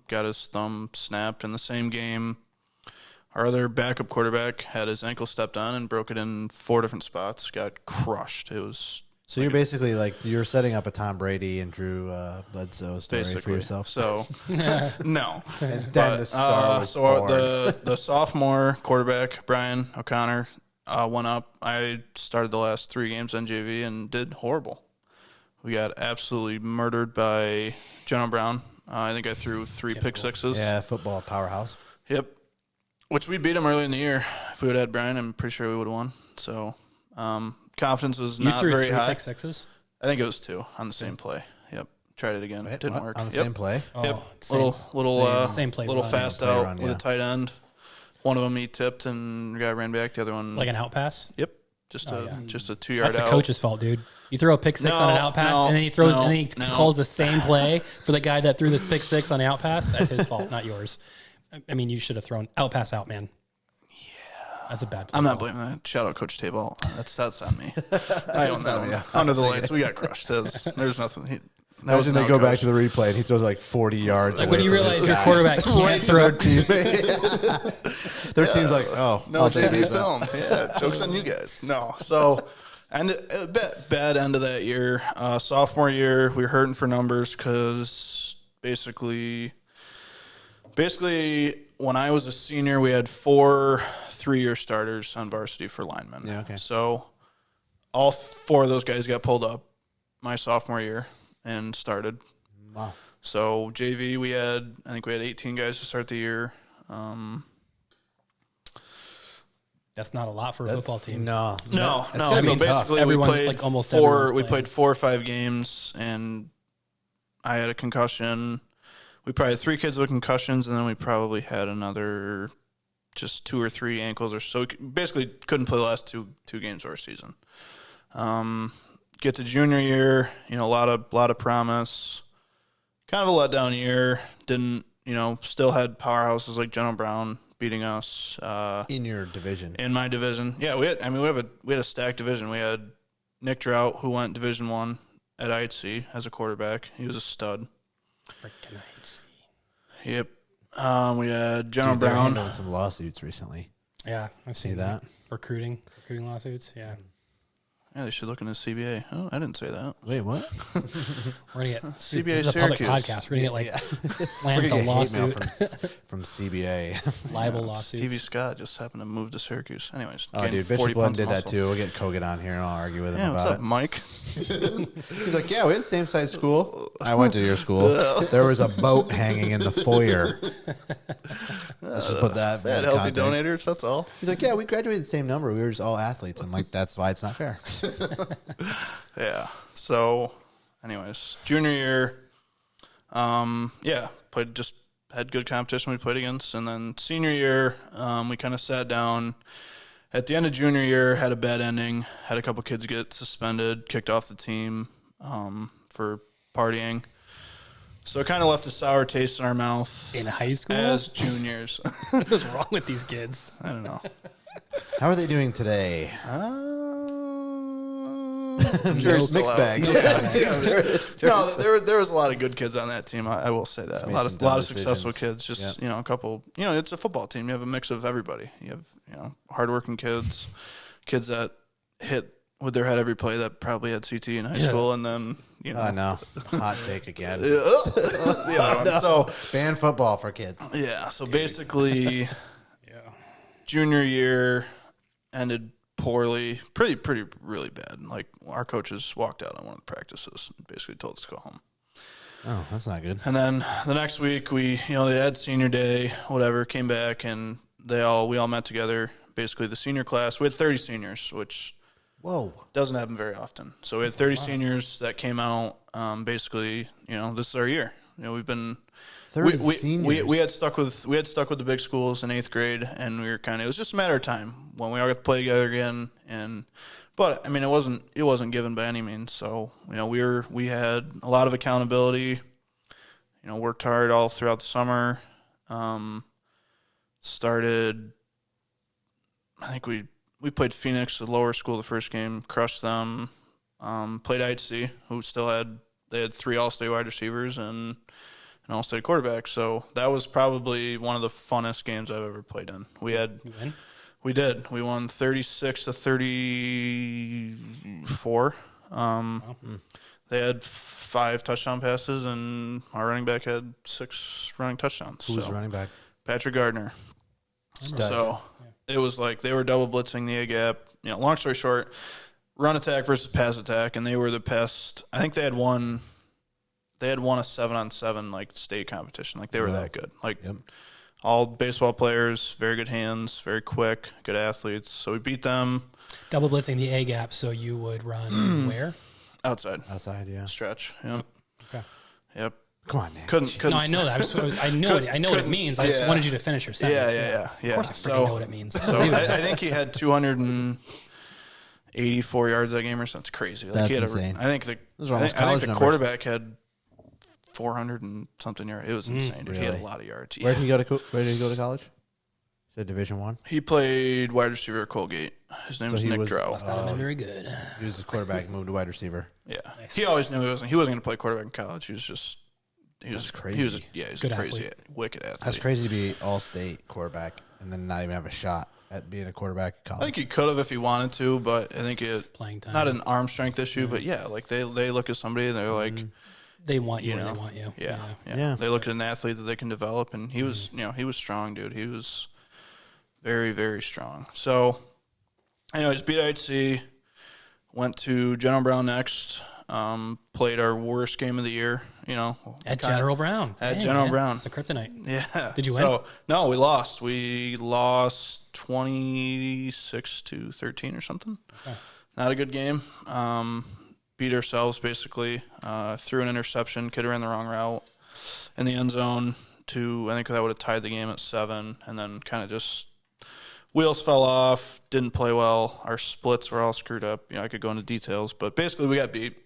got his thumb snapped in the same game. Our other backup quarterback had his ankle stepped on and broke it in 4 different spots, got crushed. It was... So you're basically you're setting up a Tom Brady and Drew Bledsoe story for yourself. So no, and then the star was born. The sophomore quarterback Brian O'Connor went up. I started the last 3 games on JV and did horrible. We got absolutely murdered by General Brown. I think I threw 3 pick sixes. Yeah, football powerhouse. Yep, which we beat him early in the year. If we would have had Brian, I'm pretty sure we would have won. So. Confidence was not very high. You threw 3 pick sixes? I think it was 2 on the same play. Yep. Tried it again. It didn't work. On the same play? Oh, yep. Same play. Little fast out with a tight end. One of them he tipped and the guy ran back. The other one... Like an out pass? Yep. Just a 2-yard out. That's the coach's fault, dude. You throw a pick 6 on an out pass, and then he throws, and then he calls the same play for the guy that threw this pick 6 on the out pass. That's his fault, not yours. I mean, you should have thrown out pass out, man. That's a bad play. I'm not blaming that. Shout out Coach Table. That's on me. I own that one. Under the lights, we got crushed. There's nothing. Imagine they go back to the replay and he throws like 40 yards. Like when you realize your quarterback can't throw. Their team's like, oh, no, JV film. Yeah, joke's on you guys. No, so and a bad end of that year. Sophomore year, we were hurting for numbers because basically when I was a senior, we had 4 3-year starters on varsity for linemen. Yeah, okay. So all 4 of those guys got pulled up my sophomore year and started. Wow. So JV, I think we had 18 guys to start the year. That's not a lot for a football team. No. So basically, we played like almost 4. We played 4 or 5 games, and I had a concussion. We probably had 3 kids with concussions, and then we probably had another just 2 or 3 ankles or so. Basically, couldn't play the last two games of our season. Get to junior year, a lot of promise. Kind of a letdown year. Didn't, still had powerhouses like General Brown beating us. In your division. In my division. Yeah, we had a stacked division. We had Nick Drought, who went Division I at IHC as a quarterback. He was a stud. Freaking IHC. Yep. We had General They're Brown. handling some lawsuits recently. Yeah, I've seen that. Recruiting lawsuits, yeah. Yeah, they should look into CBA. Oh, I didn't say that. Wait, what? We're gonna get CBA this is a public Syracuse. podcast. We're gonna get We're slammed gonna a get hate mail lawsuit, from CBA. libel Stevie lawsuits. Scott just happened to move to Syracuse. Anyways, Oh, gained dude, 40 Bishop Blood pounds did of that muscle. too. We'll get Kogan on here and I'll argue with him Yeah, what's about up, Mike? He's like, yeah, we had the same size school. I went to your school. There was a boat hanging in the foyer. Let's just put that. They had in healthy context. donators, that's all. He's like, yeah, we graduated the same number. We were just all athletes. I'm like, that's why it's not fair. Yeah. So, anyways, junior year, had good competition we played against, and then senior year, we kind of sat down. At the end of junior year, had a bad ending. Had a couple kids get suspended, kicked off the team for partying. So it kind of left a sour taste in our mouth. In high school? As juniors. What is wrong with these kids? I don't know. How are they doing today? I'm sure it's Mixed bag. No, there was a lot of good kids on that team. I will say that. A lot of successful kids. Just a couple. It's a football team. You have a mix of everybody. You have hardworking kids, kids that hit with their head every play that probably had CT in high school, and then I know. Hot take again. the other one. So ban football for kids. yeah. So basically, junior year ended poorly, pretty really bad. Like our coaches walked out on one of the practices and basically told us to go home. Oh, that's not good. And then the next week they had senior day, whatever, came back and we all met together. Basically the senior class, we had 30 seniors, which doesn't happen very often. So we had 30 seniors that came out. Basically, this is our year. We've been 30 seniors. We had stuck with the big schools in 8th grade, and it was just a matter of time when we all got to play together again. But I mean, it wasn't given by any means. So we had a lot of accountability. Worked hard all throughout the summer. Started I think we played Phoenix, the lower school, the first game, crushed them. Played IHC, who they had 3 all-state wide receivers and an all-state quarterback. So that was probably one of the funnest games I've ever played in. You win? We did. We won 36-34. They had 5 touchdown passes, and our running back had 6 running touchdowns. Who was the running back? Patrick Gardner. So it was like they were double blitzing the A gap. Long story short, run attack versus pass attack, and they were the best. I think they had won a 7-on-7 like state competition. Like they were that good. Like all baseball players, very good hands, very quick, good athletes. So we beat them. Double blitzing the A gap, so you would run where? Outside, yeah. Stretch. Yep. Okay. Yep. Come on, Nick. Couldn't. No, I know that. I know what it means. I just wanted you to finish your sentence. Yeah. Of course, I freaking know what it means. So I think he had 284 yards that game or something. It's crazy. Like That's he had insane. I think the quarterback had 400 and something yards. It was insane. Dude. Really? He had a lot of yards. Where did he go to college? Said Division I. He played wide receiver at Colgate. His name was Nick Drow. Must not have been very good. He was the quarterback, moved to wide receiver. Yeah, nice. He always knew he wasn't going to play quarterback in college. He was crazy. He was a crazy, wicked athlete. That's crazy to be all-state quarterback and then not even have a shot at being a quarterback at college. I think he could have if he wanted to, but I think playing time, not an arm strength issue, but like they look at somebody and they're like, they want you, they want you. Yeah. They look at an athlete that they can develop, and he was, he was strong, dude. He was very, very strong. So, anyways, beat IHC, went to General Brown next, played our worst game of the year, At General Brown. At General Brown. It's the kryptonite. Yeah. Did you win? No, we lost. We lost 26-13 or something. Okay. Not a good game. Beat ourselves, basically. Threw an interception. Kid ran the wrong route in the end zone. I think that would have tied the game at 7, and then kind of just wheels fell off, didn't play well. Our splits were all screwed up. I could go into details, but basically we got beat.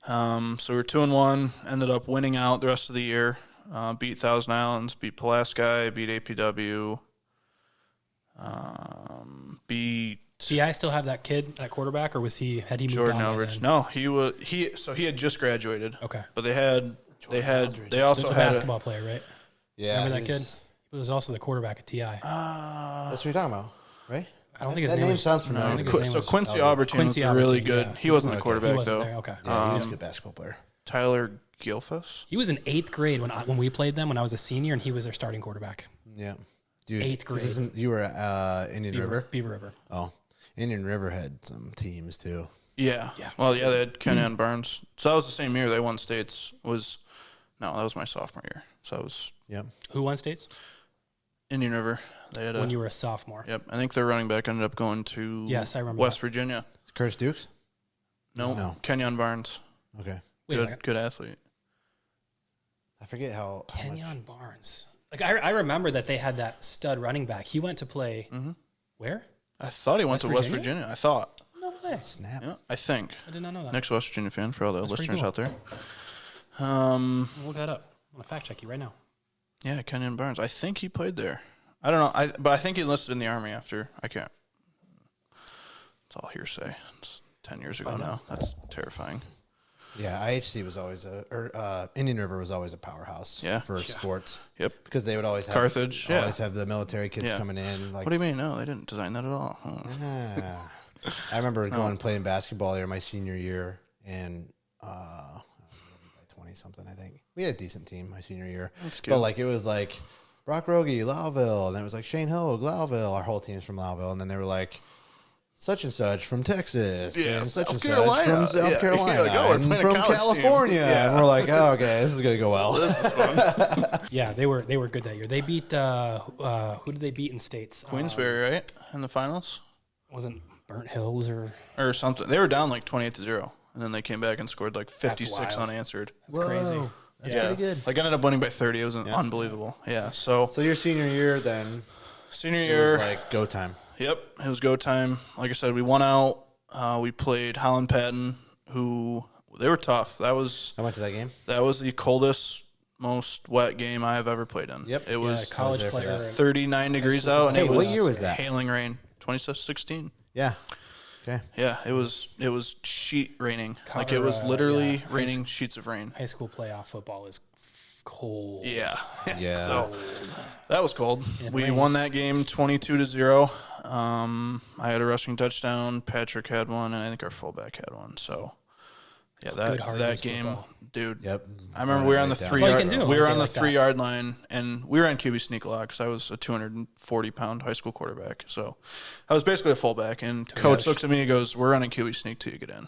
So we were 2-1, ended up winning out the rest of the year. Beat Thousand Islands, beat Pulaski, beat APW, beat. Do I still have that kid, that quarterback, or had he moved Jordan on? Elrich? No, he had just graduated. Okay, but they also a had basketball player, right? Yeah, remember that kid? He was also the quarterback at TI. That's what you're talking about, right? I don't think his name sounds familiar. So Quincy Albertine was really good. Yeah. He wasn't the quarterback though. Okay. Yeah, he was a good basketball player. Tyler Gilfus. He was in 8th grade when we played them when I was a senior, and he was their starting quarterback. Yeah, dude. 8th grade. You were at Indian River. Beaver River. Oh, Indian River had some teams too. Yeah. Well, yeah, they had Kenyon Barnes. So that was the same year they won states. That was my sophomore year. So I was. Yep. Who won states? Indian River. They had when you were a sophomore. Yep. I think their running back ended up going to I remember West Virginia. Curtis Dukes? No. Kenyon Barnes. Okay. Good athlete. I forget how Kenyon Barnes. Like I remember that they had that stud running back. He went to play where? I thought he went to West Virginia. I thought. No way. Snap. Yeah, I think. I did not know that. Next West Virginia fan for all the listeners out there. Look that up. I'm gonna fact check you right now. Yeah, Kenyon Barnes. I think he played there. I don't know. But I think he enlisted in the Army after. I can't. It's all hearsay. It's 10 years ago now. That's terrifying. Yeah, IHC was always Indian River was always a powerhouse for sports. Yep. Because they would always have Carthage. Always have the military kids coming in. Like, what do you mean? No, they didn't design that at all. I remember going and playing basketball there my senior year, and 20-something, I think. We had a decent team my senior year. That's good. But it was like Brock Rogie, Lowville, and then it was like Shane Hogue, Lowville. Our whole team's from Lowville, and then they were like such and such from Texas, and such and such from South Carolina, and from California, and we're like, oh, okay, this is gonna go well. This is fun. Yeah, they were good that year. They beat who did they beat in states? Queensberry, right, in the finals. Wasn't Burnt Hills or something? They were down like 28-0, and then they came back and scored like 56 unanswered. That's crazy. That's pretty good. Like ended up winning by 30. It was unbelievable. Yeah. So your senior year then? Senior year, it was like go time. Yep, it was go time. Like I said, we won out. We played Holland Patton, who they were tough. I went to that game. That was the coldest, most wet game I have ever played in. Yep, it was college player. 39 degrees out, and it was what year was that? Hailing rain. 2016. Yeah. Okay. Yeah, it was sheet raining. Like it Cover, was literally yeah. raining sheets of rain. High school playoff football is cold. Yeah. Yeah. So that was cold. It We rains. won that game 22-0. I had a rushing touchdown. Patrick had one, and I think our fullback had one. So yeah, Good hard that nosed game, football. dude. Yep. I remember we were on the That's all 3 you yard. can do We on were a on day the like that. 3 yard line, and we were on QB sneak a lot because I was a 240-pound high school quarterback. So I was basically a fullback. And coach looks at me and goes, "We're running QB sneak till you get in." And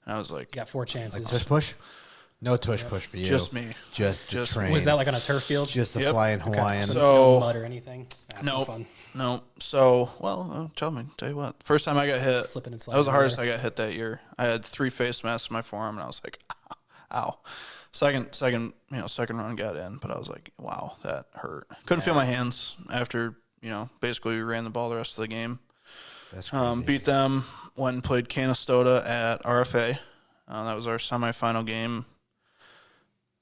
I was like, You got 4 chances. Tush push? No tush push for you. Just me. Just Just train. Was that like on a turf field? just the Yep. flying Okay, Hawaiian? so So- no mud or anything? That's no No, fun. no. So, well, tell you what. First time I got hit, Slipping and that was the sliding hardest everywhere. I got hit that year. I had 3 face masks in my forearm, and I was like, ow. Second run got in, but I was like, wow, that hurt. Couldn't feel my hands after, basically we ran the ball the rest of the game. That's crazy. Beat them, went and played Canastota at RFA. That was our semifinal game.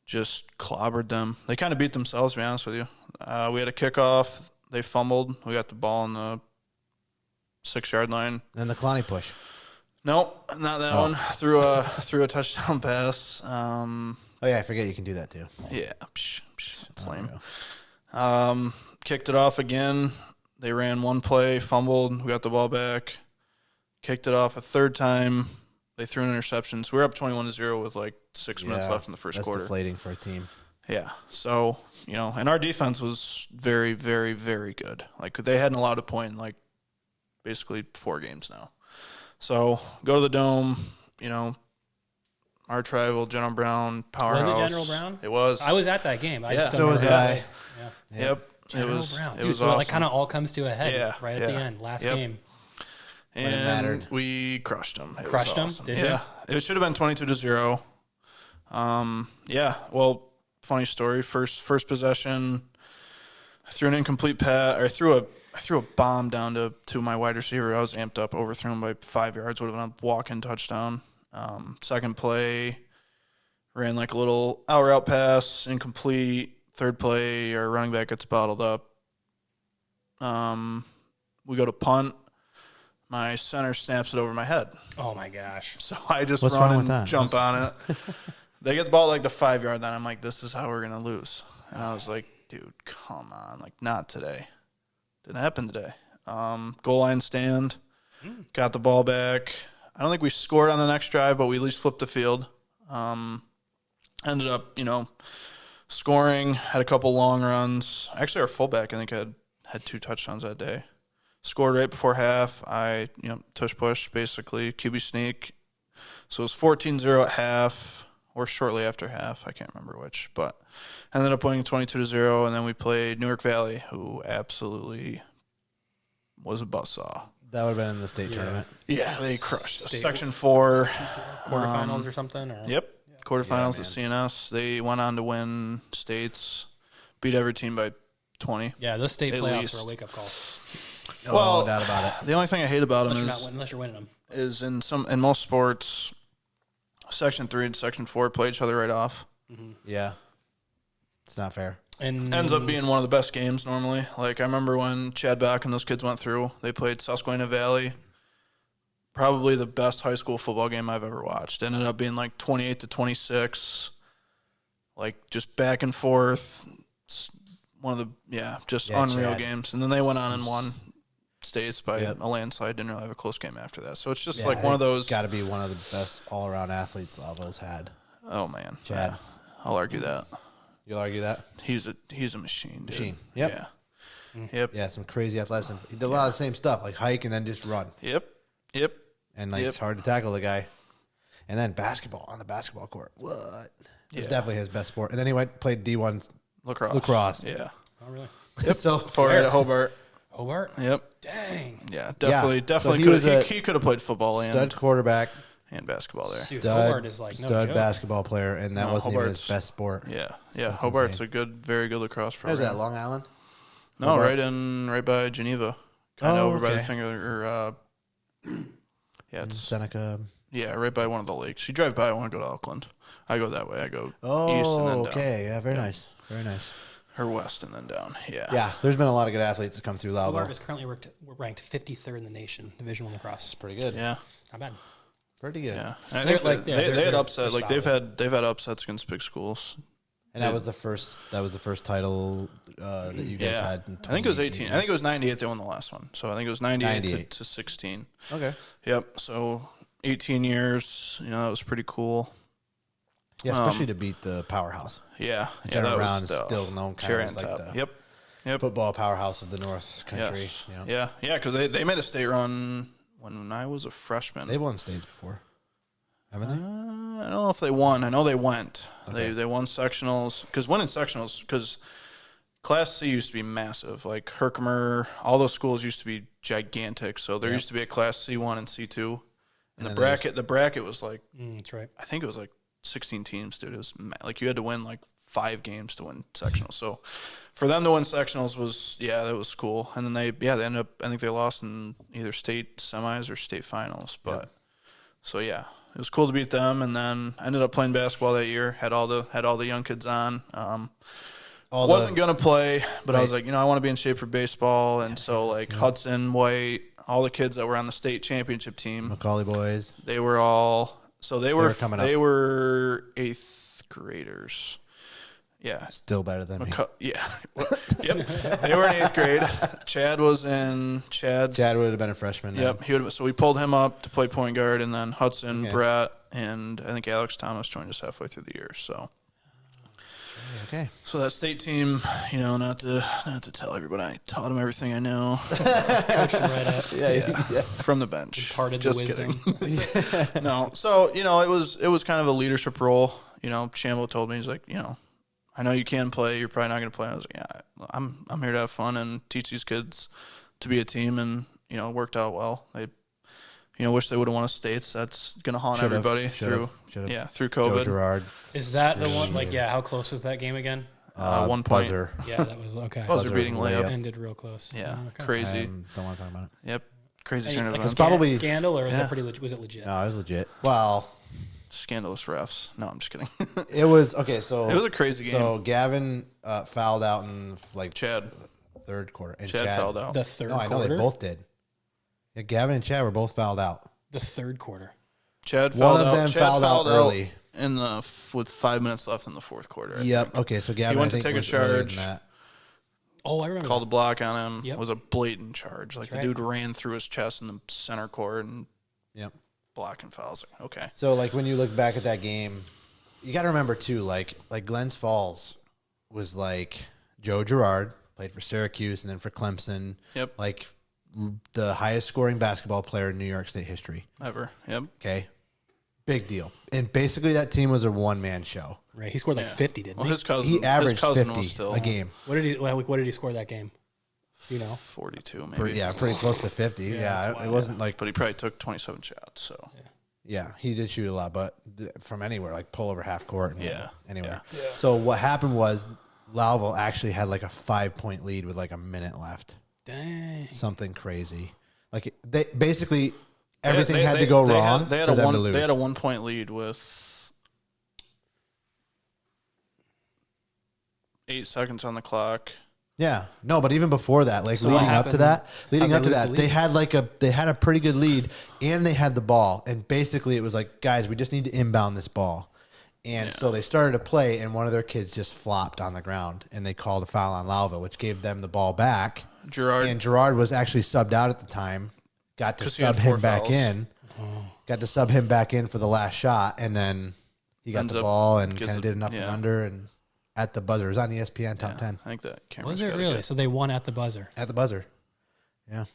Just clobbered them. They kind of beat themselves, to be honest with you. We had a kickoff. They fumbled. We got the ball on the 6-yard line. And the Kalani push. Nope, not that one. Threw a touchdown pass. Oh, yeah, I forget you can do that, too. Yeah, it's lame. Kicked it off again. They ran one play, fumbled. We got the ball back. Kicked it off a third time. They threw an interception. So we were up 21-0 with like 6 minutes left in the first quarter. That's deflating for a team. Yeah. So, and our defense was very, very, very good. Like, they hadn't allowed a point in, like, basically 4 games now. So, go to the Dome, our rival, General Brown, powerhouse. Was it General Brown? It was. I was at that game. I just don't So was remember I. it. Yeah. Yep. General it was, Brown. It Dude, was so awesome. it like kind of all comes to a head Yeah, right at the end, last game. And it mattered. we crushed them. Crushed them? Did you? Yeah. It should have been 22-0. Yeah. Well, funny story. First possession, I threw an incomplete pass. Or I threw a bomb down to my wide receiver. I was amped up, overthrew him by 5 yards. Would have been a walk-in touchdown. Second play, ran like a little out route pass, incomplete. Third play, our running back gets bottled up. We go to punt. My center snaps it over my head. Oh, my gosh. So I just What's wrong run with and that? jump on it. They get the ball at like the 5-yard line. I'm like, this is how we're going to lose. And I was like, dude, come on. Like, not today. Didn't happen today. Goal line stand. Got the ball back. I don't think we scored on the next drive, but we at least flipped the field. Ended up, scoring. Had a couple long runs. Actually, our fullback, I think, had 2 touchdowns that day. Scored right before half. I, tush push, basically, QB sneak. So it was 14-0 at half, or shortly after half. I can't remember which. But ended up winning 22-0, and then we played Newark Valley, who absolutely was a buzzsaw. That would have been in the state tournament. Yeah, they crushed us. State- Section 4. Quarterfinals or something? Or? Yep. Quarterfinals Yeah, at CNS. They went on to win states, beat every team by 20. Yeah, those state At playoffs least. are a wake-up call. Well, no doubt about it. The only thing I hate about them Unless you're winning them. is in most sports, Section 3 and Section 4 play each other right off. Yeah. It's not fair. And Ends up being one of the best games normally. Like, I remember when Chad Bach and those kids went through, they played Susquehanna Valley. Probably the best high school football game I've ever watched. Ended up being like 28-26, like just back and forth. It's one of the, just unreal Chad. games. And then they went on and won states by Yep. a landslide. Didn't really have a close game after that. So it's just Yeah, like one of those. Got to be one of the best all-around athletes Lavo's had. Oh, man. Chad. Yeah, I'll argue that. You'll argue that? He's a machine, dude. Machine. Yep. Yeah. Yep. Yeah, some crazy athleticism. He did a lot of the same stuff, like hike and then just run. Yep. And it's hard to tackle the guy. And then basketball on the basketball court. What? It's Yeah. definitely his best sport. And then he played D1 Lacrosse. Yeah. Oh, really? Yep. So Before at Hobart. Hobart? Yep. Dang. Yeah, definitely So he could was a he could have played football stud quarterback, and basketball there. Dude, stud, Hobart is like no stud joke. basketball player, and that No, wasn't even his Hobart's- best sport. Yeah. That's Hobart's insane. a very good lacrosse program. Where's that, Long Island? No, Hobart? right by Geneva. Kind of Oh, over by the okay. finger yeah, it's Seneca. right by one of the lakes. You drive by, I want to go to Auckland. I go that way. I go east and then Oh, down. okay. Yeah, very nice. Very nice. Or west and then down. Yeah. Yeah, there's been a lot of good athletes that come through Blue Louisville. Art is currently ranked 53rd in the nation, Division I lacrosse. It's pretty good. Yeah. Not bad. Pretty good. Yeah. And I think they had upset. they're Like they've had upsets against big schools. And that was the first title that you guys had in I think it was 18. I think it was 98 they won the last one. So I think it was 98. To 16. Okay. Yep. So 18 years, that was pretty cool. Yeah, especially to beat the powerhouse. Yeah. General that Brown was is still known kind cherry of as on like top. the Yep. football powerhouse of the North Country. Yes. You know? Yeah, because they made a state run when I was a freshman. They've won states before, haven't they? I don't know if they won. I know they went. Okay. They won sectionals because winning sectionals because Class C used to be massive. Like Herkimer, all those schools used to be gigantic. So there used to be a Class C1 and C2, and the bracket was like That's right. I think it was like 16 teams, dude. It was like you had to win like 5 games to win sectionals. So for them to win sectionals was that was cool. And then they ended up. I think they lost in either state semis or state finals. But so it was cool to beat them. And then I ended up playing basketball that year. Had all the young kids on. Wasn't gonna play, but I was like, I want to be in shape for baseball. And so like Hudson, White, all the kids that were on the state championship team, Macaulay boys. they were all. So they were coming up. They were 8th graders. Yeah. Still better than me. Yeah. Yep. They were in 8th grade. Chad was in Chad would have been a freshman. Yep. So we pulled him up to play point guard, and then Hudson, Brett, and I think Alex Thomas joined us halfway through the year. So. Okay. So that state team, not to tell everybody, I taught them everything I know. Coached him right up. Yeah. From the bench. Imparted Just the wisdom. kidding. No. So, it was kind of a leadership role. Shambo told me, he's like, I know you can play. You're probably not going to play. I was like, yeah, I'm here to have fun and teach these kids to be a team, and it worked out well. They, wish they would have won a states. That's going to haunt everybody through COVID. Joe Girard. Is that the one? Like, how close was that game again? 1 point. Buzzer. Yeah, that was okay. Buzzer beating layup. Ended real close. Yeah, Okay. crazy. Don't want to talk about it. Yep, crazy turn of Like events. probably- scandal, or was it pretty? Was it legit? No, it was legit. Well, Scandalous refs. No, I'm just kidding. it was okay. So It was a crazy game. So Gavin fouled out in Chad third quarter, and Chad fouled out. The third No, I know quarter. they both did. Yeah, Gavin and Chad were both fouled out. The third quarter. Chad fouled One of out. them Chad fouled out early. with 5 minutes left in the fourth quarter. I Yep. think. Okay, so Gavin He went I to think, take a was earlier than charge. that. Oh, I remember. Called a block on him. Yep. It was a blatant charge. Like That's the right. dude ran through his chest in the center court and Yep. blocking fouls. Like, okay. So like when you look back at that game, you got to remember too, like Glens Falls was like Joe Girard played for Syracuse and then for Clemson. Yep. Like the highest scoring basketball player in New York State history. Ever. Yep. Okay. Big deal. And basically that team was a one-man show. Right. He scored like 50, didn't Well, he? his cousin. He averaged his cousin 50 was still a game. What did he score that game? Do you know? 42 maybe. Pretty close to 50. Yeah, that's it wasn't like, But he probably took 27 shots. So yeah, he did shoot a lot, but from anywhere, like pull over half court and Yeah. anywhere. So what happened was Louisville actually had like a 5-point lead with like a minute left. Dang. Something crazy. Like they basically everything had to go wrong They had for them a to lose. They had a 1 point lead with 8 seconds on the clock. Yeah, no, but even before that, like So what leading up to happened? that, lose the they lead? had a pretty good lead, and they had the ball, and basically it was like, guys, we just need to inbound this ball, and so they started to play, and one of their kids just flopped on the ground, and they called a foul on Louisville, which gave them the ball back. And Girard was actually subbed out at the time, got to 'Cause he had sub 4 him back fouls. in, got to sub him back in for the last shot, and then he got Ends the up- ball and gives kind of it- did an up and yeah. under, and at the buzzer. It was on ESPN Top 10 I think that camera's Was it gotta really? get- So they won at the buzzer. at the buzzer. Yeah.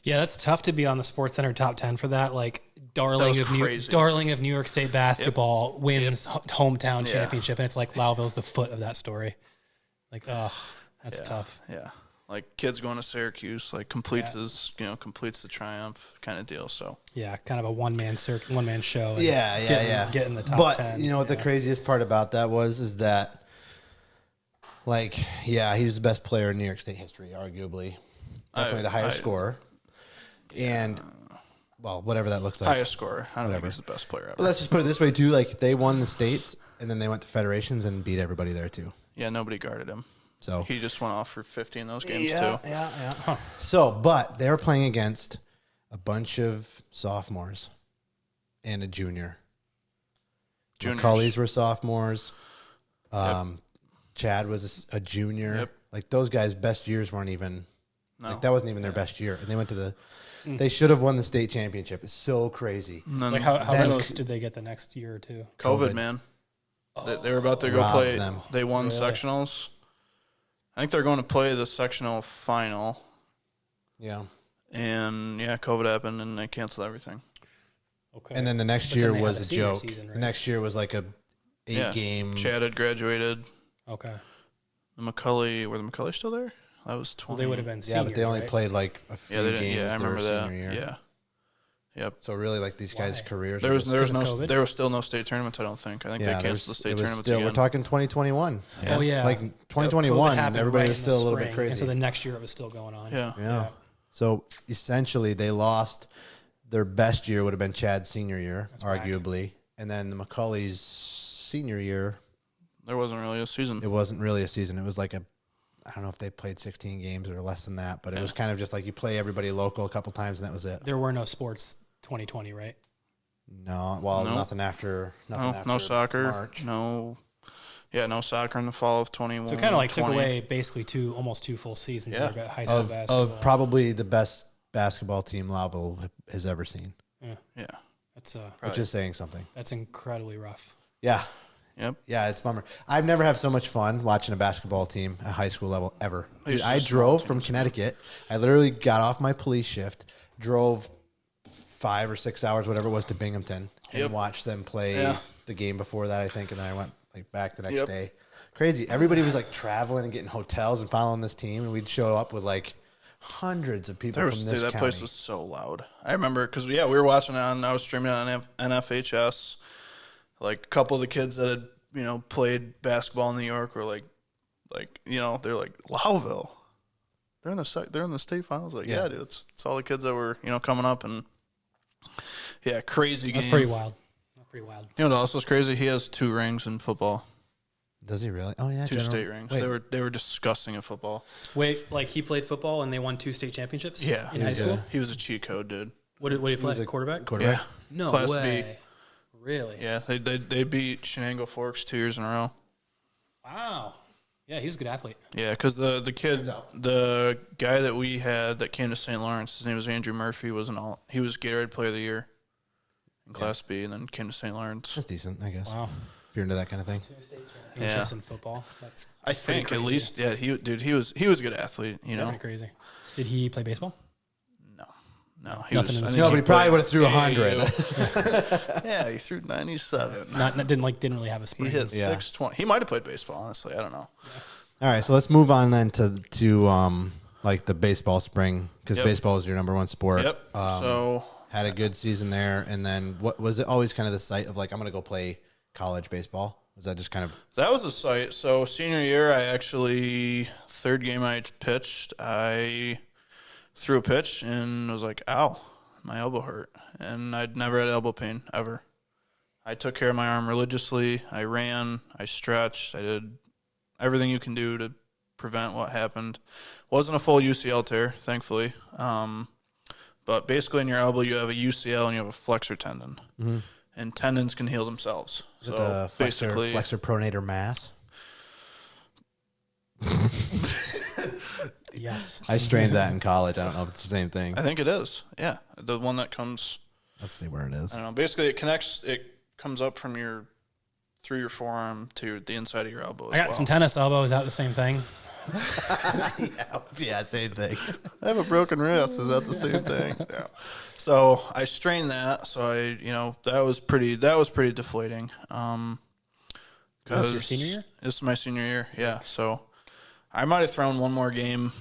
Yeah, that's tough to be on the Sports Center top 10 for that. Like darling was of crazy. darling of New York State basketball wins hometown championship, and it's like Louisville's the foot of that story. Like, that's tough. Yeah. Like kids going to Syracuse, like completes the triumph kind of deal. So Yeah, kind of a one man show. and Get in the top but 10. you know what the craziest part about that was is that, like, yeah, he was the best player in New York State history, arguably, definitely the highest scorer, and well, whatever that looks like. highest scorer. I don't think he's the best player ever. But let's just put it this way too: like they won the states, and then they went to federations and beat everybody there too. Yeah, nobody guarded him. So he just went off for 50 in those games too. Yeah. Huh. So, but they're playing against a bunch of sophomores and a junior. McCulley's were sophomores. Chad was a junior. Yep. Like those guys' best years weren't even. No. Like that wasn't even their best year, and they went to the. They should have won the state championship. It's so crazy. Like how close did they get the next year or two? COVID. Man. They were about to go play. Them. They won sectionals. I think they're going to play the sectional final. Yeah. And COVID happened, and they canceled everything. Okay. And then the next year was a joke. Season, right? The next year was like a 8-game. Chad had graduated. Okay. Were the McCulley still there? That was 20. Well, they would have been seniors, but they only played like a few games. Yeah, I remember that. Year. Yeah. Yep. So really, like these guys' careers. There was still no state tournaments. I don't think. I think they canceled the state tournaments again. We're talking 2021. Yeah. Oh yeah. Like 2021, everybody was still a little bit crazy. And so the next year it was still going on. Yeah. So essentially, they lost. Their best year would have been Chad's senior year, arguably, and then the McCulley's senior year. There wasn't really a season. It wasn't really a season. It was like I don't know if they played 16 games or less than that, but it was kind of just like you play everybody local a couple times and that was it. There were no sports 2020, right? No. Well, nothing after no soccer. March. No soccer in the fall of 21. So it kind of like took away basically almost two full seasons of high school basketball. Of probably the best basketball team Loudville has ever seen. Yeah. That's which is saying something. That's incredibly rough. Yeah. Yep. Yeah, it's a bummer. I've never had so much fun watching a basketball team at high school level ever. Dude, I drove from Connecticut. I literally got off my police shift, drove 5 or 6 hours, whatever it was, to Binghamton and watched them play the game before that, I think, and then I went back the next day. Crazy. Everybody was traveling and getting hotels and following this team, and we'd show up with hundreds of people from this that county. Place was so loud. I remember because we were watching it I was streaming it on NFHS. Like a couple of the kids that had played basketball in New York were they're like Loudville. They're in the state finals. Dude, it's all the kids that were coming up and crazy game. That's pretty wild. What else was crazy? He has 2 rings in football. Does he really? Oh yeah, 2 state rings. Wait. They were disgusting at football. Wait, he played football and they won 2 state championships? Yeah, in high school. He was a cheat code, dude. What did he play? Quarterback. Yeah. No Class way. B. Really? Yeah, they beat Shenango Forks 2 years in a row. Wow. Yeah, he was a good athlete. Yeah, because the guy that we had that came to St. Lawrence, his name was Andrew Murphy. He was Gatorade Player of the Year in Class B, and then came to St. Lawrence. That's decent, I guess. Wow. If you're into that kind of thing. Championships in football. That's I think at least. Yeah, he was a good athlete. Pretty crazy. Did he play baseball? No, but he probably would have threw 100. Yeah, he threw 97. Didn't really have a spring. He hit 620. He might have played baseball. Honestly, I don't know. All right, so let's move on then to the baseball spring because baseball is your number one sport. Yep. So had a good season there, and then what was it? Always kind of the sight of I'm going to go play college baseball. Was that just kind of that was a sight? So senior year, I actually 3rd game I pitched, I threw a pitch and was like, ow, my elbow hurt. And I'd never had elbow pain, ever. I took care of my arm religiously. I ran, I stretched, I did everything you can do to prevent what happened. Wasn't a full UCL tear, thankfully. But basically in your elbow, you have a UCL and you have a flexor tendon. Mm-hmm. And tendons can heal themselves. Is it the flexor pronator mass? Yes. I strained that in college. I don't know if it's the same thing. I think it is. Yeah. The one that comes. Let's see where it is. I don't know. Basically, it comes up from through your forearm to the inside of your elbow. I got some tennis elbow. Is that the same thing? Yeah, same thing. I have a broken wrist. Is that the same thing? Yeah. So I strained that. So that was pretty deflating. That's your senior year? This is my senior year. Yeah. So I might have thrown one more game,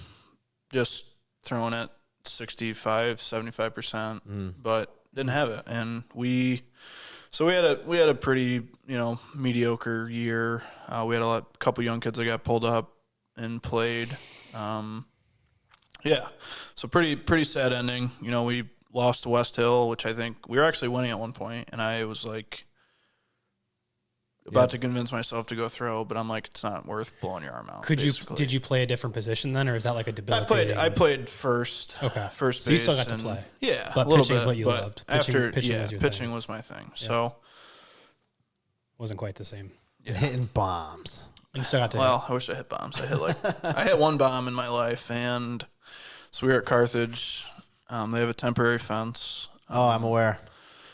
just throwing it 65, 75%, but didn't have it. And we had a pretty, mediocre year. We had a couple young kids that got pulled up and played. So pretty sad ending. We lost to West Hill, which I think we were actually winning at one point, and I was like, about to convince myself to go throw, but I'm like, it's not worth blowing your arm out. Did you play a different position then, or is that like a debilitating? I played first. Okay. First base. So you still got to play. Yeah, but a little pitching bit. is what you but loved. Pitching was my thing. Yeah. So wasn't quite the same. Yeah. Hitting bombs. You still got to. Well, I wish I hit bombs. I hit one bomb in my life, and so we were at Carthage. They have a temporary fence. Oh, I'm aware.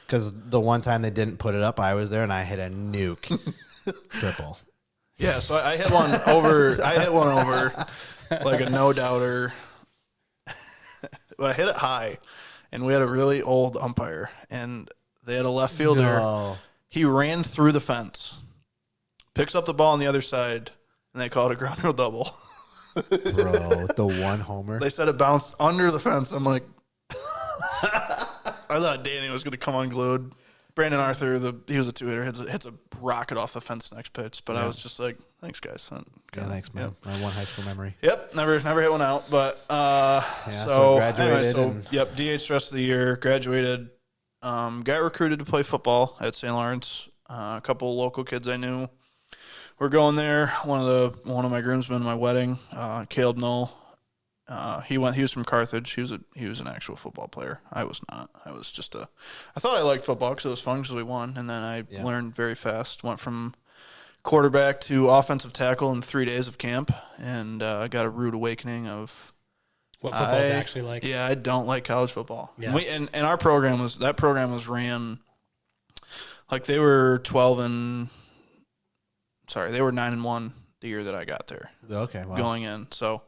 Because the one time they didn't put it up, I was there, and I hit a nuke. Triple. Yeah, so I hit one over. Like a no-doubter. But I hit it high, and we had a really old umpire, and they had a left fielder. No. He ran through the fence, picks up the ball on the other side, and they call it a ground rule double. Bro, the one homer. They said it bounced under the fence. I'm like, I thought Danny was going to come unglued. Brandon Arthur, he was a two-hitter, hits a rocket off the fence next pitch. But I was just like, thanks, guys. Thanks, man. Yep. My one high school memory. Yep, never hit one out. But so graduated. Yep, DH rest of the year. Graduated. Got recruited to play football at St. Lawrence. A couple local kids I knew were going there. One of my groomsmen at my wedding, Caleb Knoll. He was from Carthage. He was an actual football player. I was not. I was just I thought I liked football because it was fun because we won, and then I learned very fast. Went from quarterback to offensive tackle in 3 days of camp, and I got a rude awakening of what football's actually like. Yeah, I don't like college football. Yeah. And our program was ran like they were 9-1 the year that I got there. Okay, wow. Going in, so.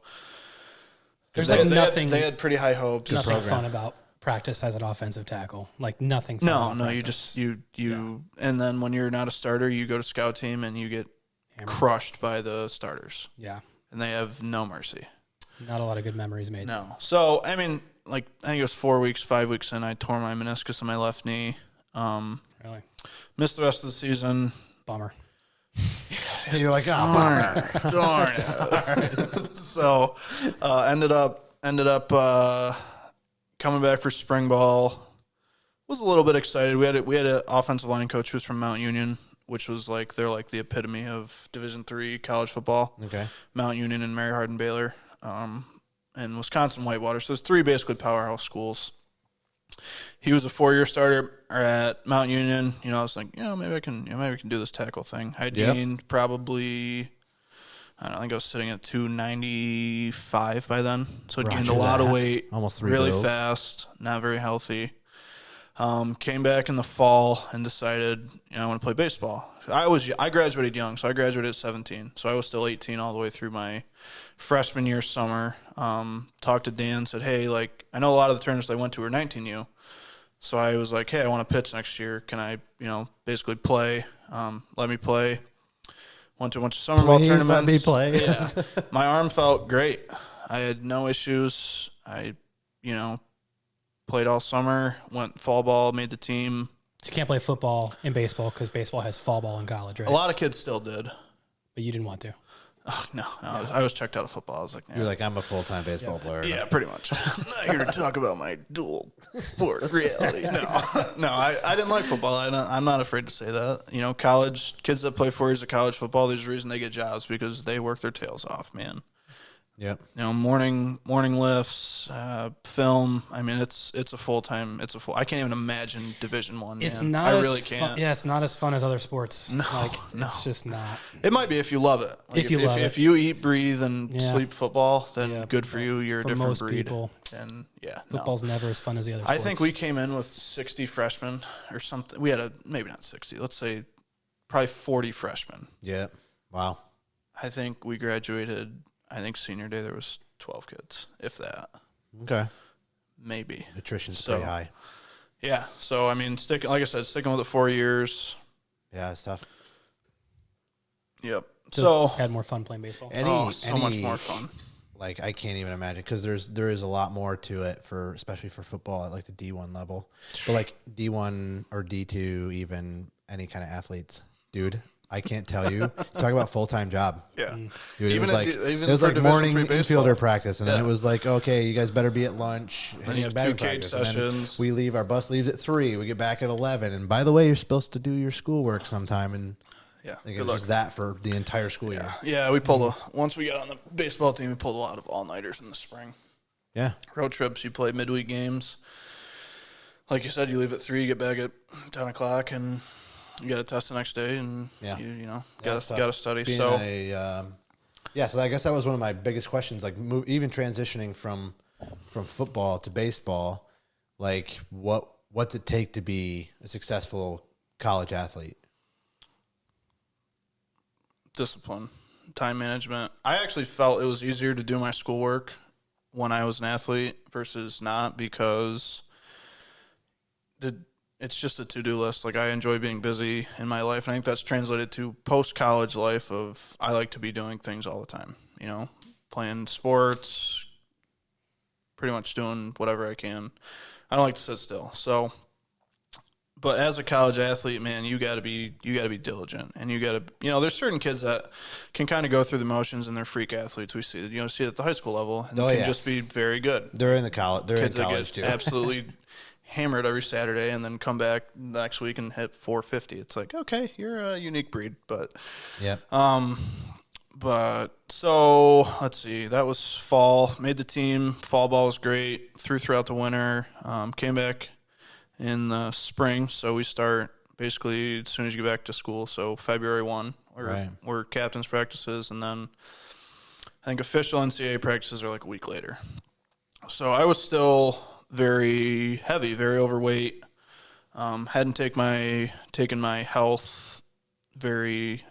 There's nothing. They had pretty high hopes. Nothing fun about practice as an offensive tackle. Like nothing fun. No. You just and then when you're not a starter, you go to scout team and you get crushed by the starters. Yeah, and they have no mercy. Not a lot of good memories made. No. So I mean, like I think it was 5 weeks in, I tore my meniscus in my left knee. Really? Missed the rest of the season. Bummer. You're like, darn it. So, ended up coming back for spring ball. Was a little bit excited. We had an offensive line coach who was from Mount Union, which was like they're like the epitome of Division III college football. Okay. Mount Union and Mary Hardin Baylor, and Wisconsin Whitewater. So there's three basically powerhouse schools. He was a 4-year starter at Mount Union. I was like, maybe I can do this tackle thing. I gained probably, I don't think I was sitting at 295 by then. So I gained a lot of weight, almost 3 really bills. fast, not very healthy. Came back in the fall and decided, I want to play baseball. I graduated young, so I graduated at 17. So I was still 18 all the way through my freshman year summer. Talked to Dan, said, hey, like, I know a lot of the tournaments I went to were 19U. So I was like, hey, I want to pitch next year. Can I, basically play? Let me play. Went to a bunch of summer ball tournaments. Let me play. Yeah. My arm felt great. I had no issues. I, played all summer, went fall ball, made the team. So you can't play football and baseball because baseball has fall ball in college, right? A lot of kids still did. But you didn't want to. Oh, no. I was checked out of football. I was like, You're like, I'm a full-time baseball player. Yeah, pretty much. I'm not here to talk about my dual sport reality. No, I didn't like football. I'm not afraid to say that. College kids that play 4 years of college football, there's a reason they get jobs because they work their tails off, man. Yep. Morning lifts, film. I mean, it's a full time. I can't even imagine Division I. It's man. not. I as really fun, can't. Yeah, it's not as fun as other sports. No, It's just not. It might be if you love it. Like if you eat, breathe, and sleep football, then good for you. You're a different most breed. People, and football's never as fun as the other sports. I think we came in with 60 freshmen or something. We had maybe not 60. Let's say probably 40 freshmen. Yeah. Wow. I think we graduated. I think senior day there was 12 kids, if that. Okay. Maybe. Attrition's pretty high. Yeah. So, I mean, sticking with it 4 years. Yeah, it's tough. Yep. So had more fun playing baseball. So much more fun. Like, I can't even imagine because there is a lot more to it especially for football at like the D1 level. But like D1 or D2, even any kind of athletes, dude. I can't tell you. Talk about full-time job. Yeah. Dude, Even it was like morning infielder practice, and then it was like, okay, you guys better be at lunch. And you have 2 cage sessions. We leave. Our bus leaves at 3. We get back at 11. And by the way, you're supposed to do your schoolwork sometime. And Yeah. Like it was just that for the entire school year. Yeah, we pulled once we got on the baseball team, we pulled a lot of all-nighters in the spring. Yeah. Road trips, you play midweek games. Like you said, you leave at 3, you get back at 10 o'clock, and you got to test the next day, and you got to study. Being so so I guess that was one of my biggest questions. Like even transitioning from football to baseball, like what's it take to be a successful college athlete? Discipline, time management. I actually felt it was easier to do my schoolwork when I was an athlete versus not, because it's just a to-do list. Like, I enjoy being busy in my life, and I think that's translated to post-college life of I like to be doing things all the time, playing sports, pretty much doing whatever I can. I don't like to sit still. So, but as a college athlete, man, you got to be diligent, and you got to, there's certain kids that can kind of go through the motions, and they're freak athletes. We see it at the high school level, and can just be very good. They're in the college. They're kids in college that get too. absolutely hammered every Saturday, and then come back next week and hit 450. It's like, okay, you're a unique breed, but But so let's see. That was fall. Made the team. Fall ball was great. Threw throughout the winter. Came back in the spring. So we start basically as soon as you get back to school. So February 1, were captain's practices, and then I think official NCAA practices are like a week later. So I was still very heavy, very overweight. Hadn't taken my health very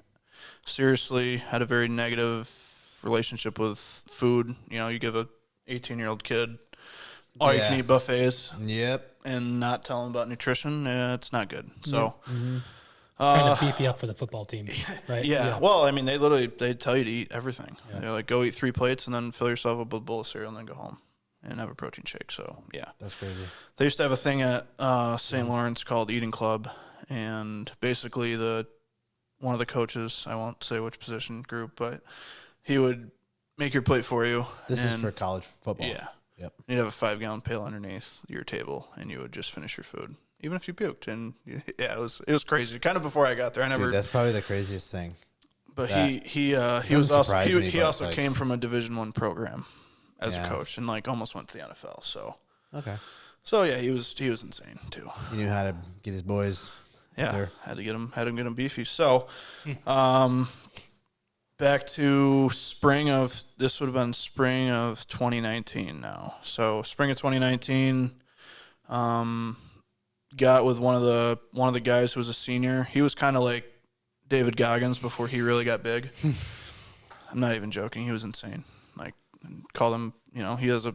seriously. Had a very negative relationship with food. You give a 18-year-old kid all you can eat buffets. Yep. And not tell them about nutrition, it's not good. So trying to beef you up for the football team, right? Yeah. Well, I mean, they tell you to eat everything. Yeah. They're like, go eat 3 plates and then fill yourself up with a bowl of cereal and then go home and have a protein shake. So yeah, that's crazy. They used to have a thing at St. Lawrence called Eating Club, and basically one of the coaches, I won't say which position group, but he would make your plate for you. This is for college football. Yeah. Yep. You'd have a 5-gallon pail underneath your table, and you would just finish your food, even if you puked. And it was crazy. Kind of before I got there, Dude, that's probably the craziest thing. But he also came from a Division I program as a coach, and almost went to the NFL. So yeah, he was insane too. He knew how to get his boys. Yeah, had to get him beefy. So, back to spring of 2019 now. So spring of 2019, got with one of the guys who was a senior. He was kind of like David Goggins before he really got big. I'm not even joking. He was insane. Called him, he's a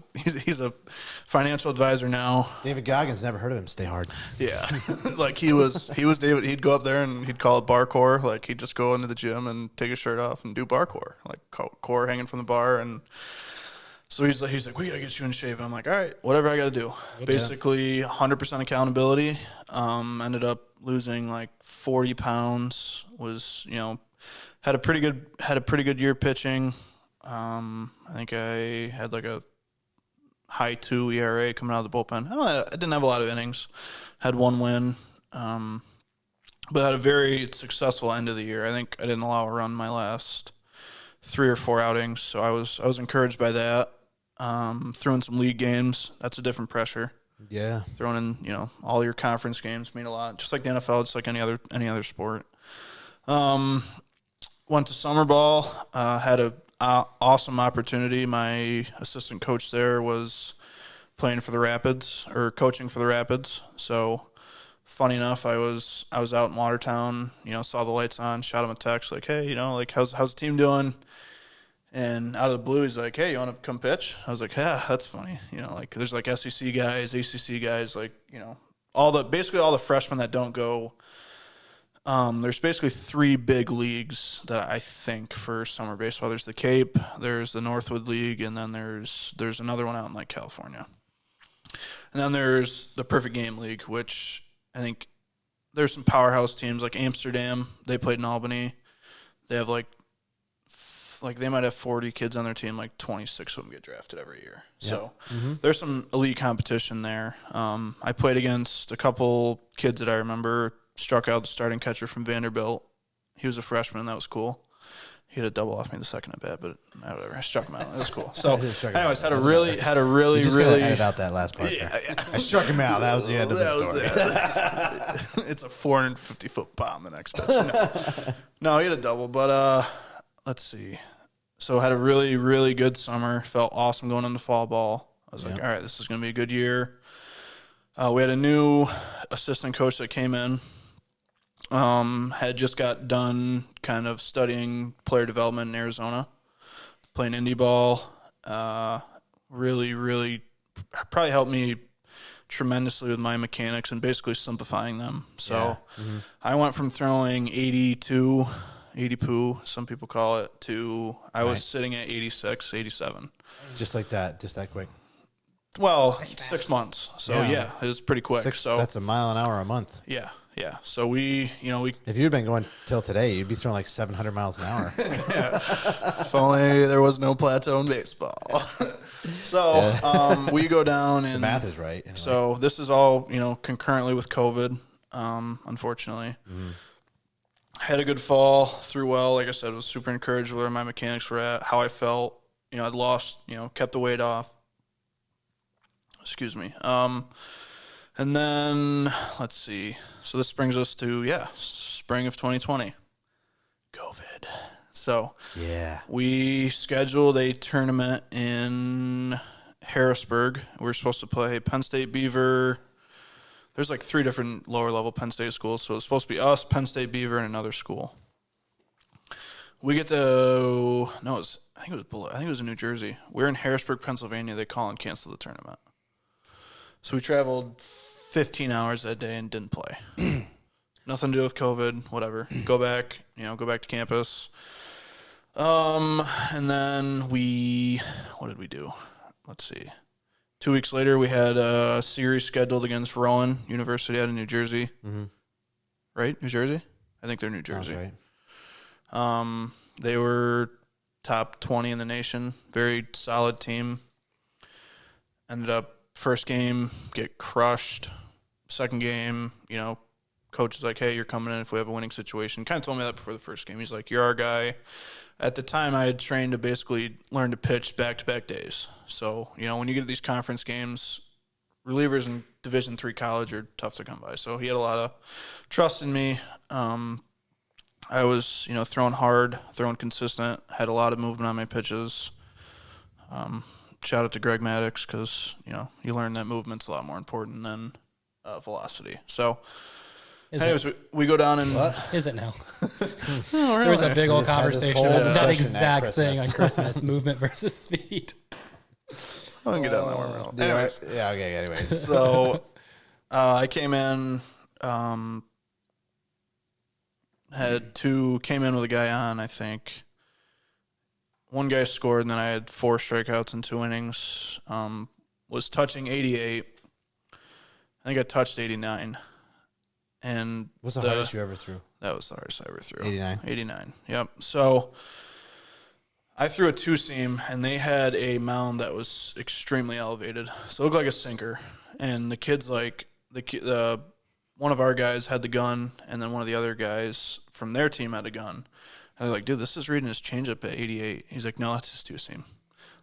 financial advisor now. David Goggins, never heard of him. Stay hard. Yeah. he was David. He'd go up there and he'd call it bar core. He'd just go into the gym and take his shirt off and do bar core, core hanging from the bar. And so he's like, we got to get you in shape. And I'm like, all right, whatever I got to do. Okay. Basically 100% accountability. Ended up losing 40 pounds, had a pretty good year pitching. I think I had a high 2 ERA coming out of the bullpen. I didn't have a lot of innings. Had 1 win, but had a very successful end of the year. I think I didn't allow a run my last 3 or 4 outings, so I was encouraged by that. Threw in some league games. That's a different pressure. Yeah. Throwing in, all your conference games mean a lot. Just like the NFL, just like any other sport. Went to summer ball. Had a awesome opportunity. My assistant coach there was playing for the Rapids or coaching for the Rapids. So funny enough, I was out in Watertown, saw the lights on, shot him a text hey, how's the team doing? And out of the blue, he's like, hey, you want to come pitch? I was like, yeah, that's funny. There's SEC guys, ACC guys, basically all the freshmen that don't go. There's basically 3 big leagues that I think for summer baseball. There's the Cape, there's the Northwood League, and then there's another one out in California. And then there's the Perfect Game League, which I think there's some powerhouse teams like Amsterdam. They played in Albany. They have they might have 40 kids on their team, 26 of them get drafted every year. Yep. So there's some elite competition there. I played against a couple kids that I remember. Struck out the starting catcher from Vanderbilt He was a freshman, and that was cool. He had a double off me the second at bat, but whatever. I struck him out. That was cool. So, anyways, had a really edit out that last part. Yeah. I struck him out. That was the end of the story. It's a 450-foot bomb. The next pitch. No, he had a double. But let's see. So had a really, really good summer. Felt awesome going into fall ball. I was like, all right, this is going to be a good year. We had a new assistant coach that came in. Had just got done kind of studying player development in Arizona, playing indie ball. Really, really probably helped me tremendously with my mechanics and basically simplifying them. So I went from throwing 80 poo, some people call it, to I was sitting at 86, 87. Just like that, just that quick. Well, 6 months. So, yeah, it was pretty quick. That's a mile an hour a month. Yeah. Yeah. So we. If you'd been going till today, you'd be throwing like 700 miles an hour. If only there was no plateau in baseball. So we go down and the math is right. Anyway. So this is all concurrently with COVID. Unfortunately, had a good fall, threw well. Like I said, was super encouraged where my mechanics were at, how I felt. I'd lost. Kept the weight off. Excuse me. And then, let's see. So this brings us to, spring of 2020. COVID. So we scheduled a tournament in Harrisburg. We were supposed to play Penn State Beaver. There's like 3 different lower-level Penn State schools. So it's supposed to be us, Penn State Beaver, and another school. We get to, I think it was in New Jersey. We're in Harrisburg, Pennsylvania. They call and cancel the tournament. So we traveled 15 hours that day and didn't play. Nothing to do with COVID, whatever. Go back to campus. And then what did we do? Let's see. 2 weeks later, we had a series scheduled against Rowan University out of New Jersey. Mm-hmm. Right? New Jersey? I think they're New Jersey. That's right. They were top 20 in the nation. Very solid team. Ended up first game, get crushed. Second game, coach is like, hey, you're coming in if we have a winning situation. Kind of told me that before the first game. He's like, you're our guy. At the time, I had trained to basically learn to pitch back-to-back days. So, when you get to these conference games, relievers in Division III college are tough to come by. So he had a lot of trust in me. I was, throwing hard, throwing consistent, had a lot of movement on my pitches. Shout out to Greg Maddox because, you learn that movement's a lot more important than velocity. So, anyways, we go down and... What? Is it now? Oh, really? There was a big old conversation about that exact thing on Christmas, movement versus speed. I can get down that one. Anyways. Yeah, okay, anyways. So, I came in, came in with a guy on, I think. One guy scored, and then I had 4 strikeouts in 2 innings. Was touching 88. I think I touched 89. And what's the hardest you ever threw? That was the hardest I ever threw. 89. 89. Yep. So I threw a 2-seam, and they had a mound that was extremely elevated. So it looked like a sinker. And the kids, one of our guys had the gun, and then one of the other guys from their team had a gun. And they're like, dude, this is reading his changeup at 88. He's like, no, that's his 2-seam.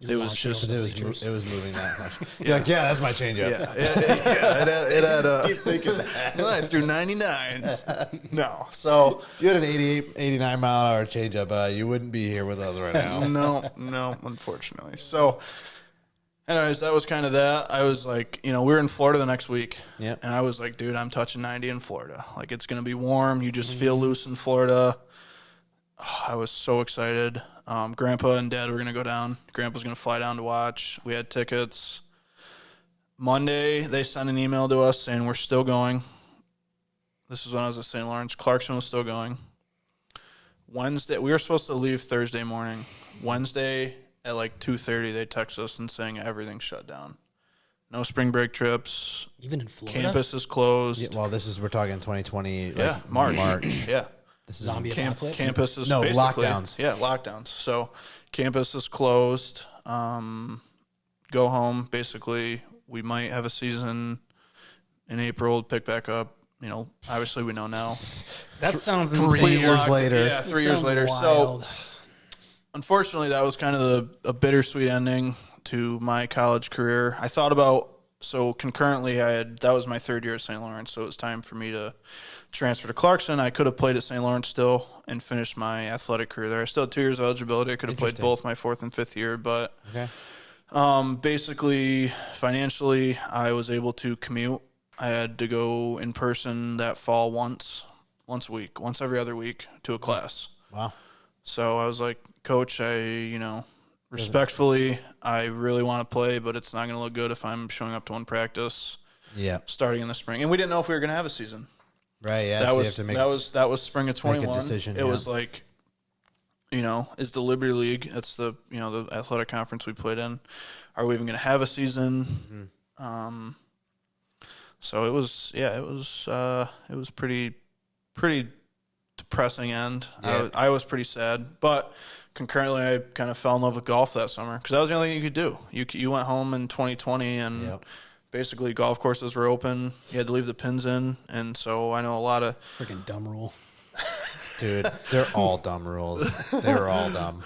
It was moving that much. You're like, that's my changeup. It had keep thinking that. Then I threw 99. No. So if you had an 88, 89 mile an hour changeup, you wouldn't be here with us right now. No, unfortunately. So anyways, that was kind of that. I was like, we were in Florida the next week. Yep. And I was like, dude, I'm touching 90 in Florida. Like, it's going to be warm. You just feel loose in Florida. Oh, I was so excited. Grandpa and Dad were going to go down. Grandpa's going to fly down to watch. We had tickets. Monday, they sent an email to us saying we're still going. This is when I was at St. Lawrence. Clarkson was still going. Wednesday, we were supposed to leave Thursday morning. Wednesday at like 2:30, they text us and saying everything's shut down. No spring break trips. Even in Florida? Campus is closed. Yeah, well, we're talking 2020. Yeah, March. Yeah. This is zombie apocalypse? Campus is lockdowns. Yeah, lockdowns. So campus is closed. Go home. Basically, we might have a season in April, pick back up obviously we know now. That sounds 3 years later. Yeah, 3 years later. Wild. So unfortunately, that was kind of a bittersweet ending to my college career. I thought about, so concurrently, that was my 3rd year at St. Lawrence, so it was time for me to transfer to Clarkson. I could have played at St. Lawrence still and finished my athletic career there. I still had 2 years of eligibility. I could have played both my 4th and 5th year, but basically, financially, I was able to commute. I had to go in person that fall once a week, once every other week to a class. Wow. So I was like, Coach, respectfully, I really want to play, but it's not going to look good if I'm showing up to one practice. Yeah. Starting in the spring, and we didn't know if we were going to have a season. Right. Yeah. That so was you have to make, that was spring of 21. make a decision. It was like, is the Liberty League? That's the the athletic conference we played in. Are we even going to have a season? Mm-hmm. So it was pretty depressing end. Yeah. I was pretty sad, but concurrently I kind of fell in love with golf that summer because that was the only thing you could do. You went home in 2020 and basically golf courses were open. You had to leave the pins in, and so I know a lot of freaking dumb rule. Dude, they're all dumb rules. They were all dumb.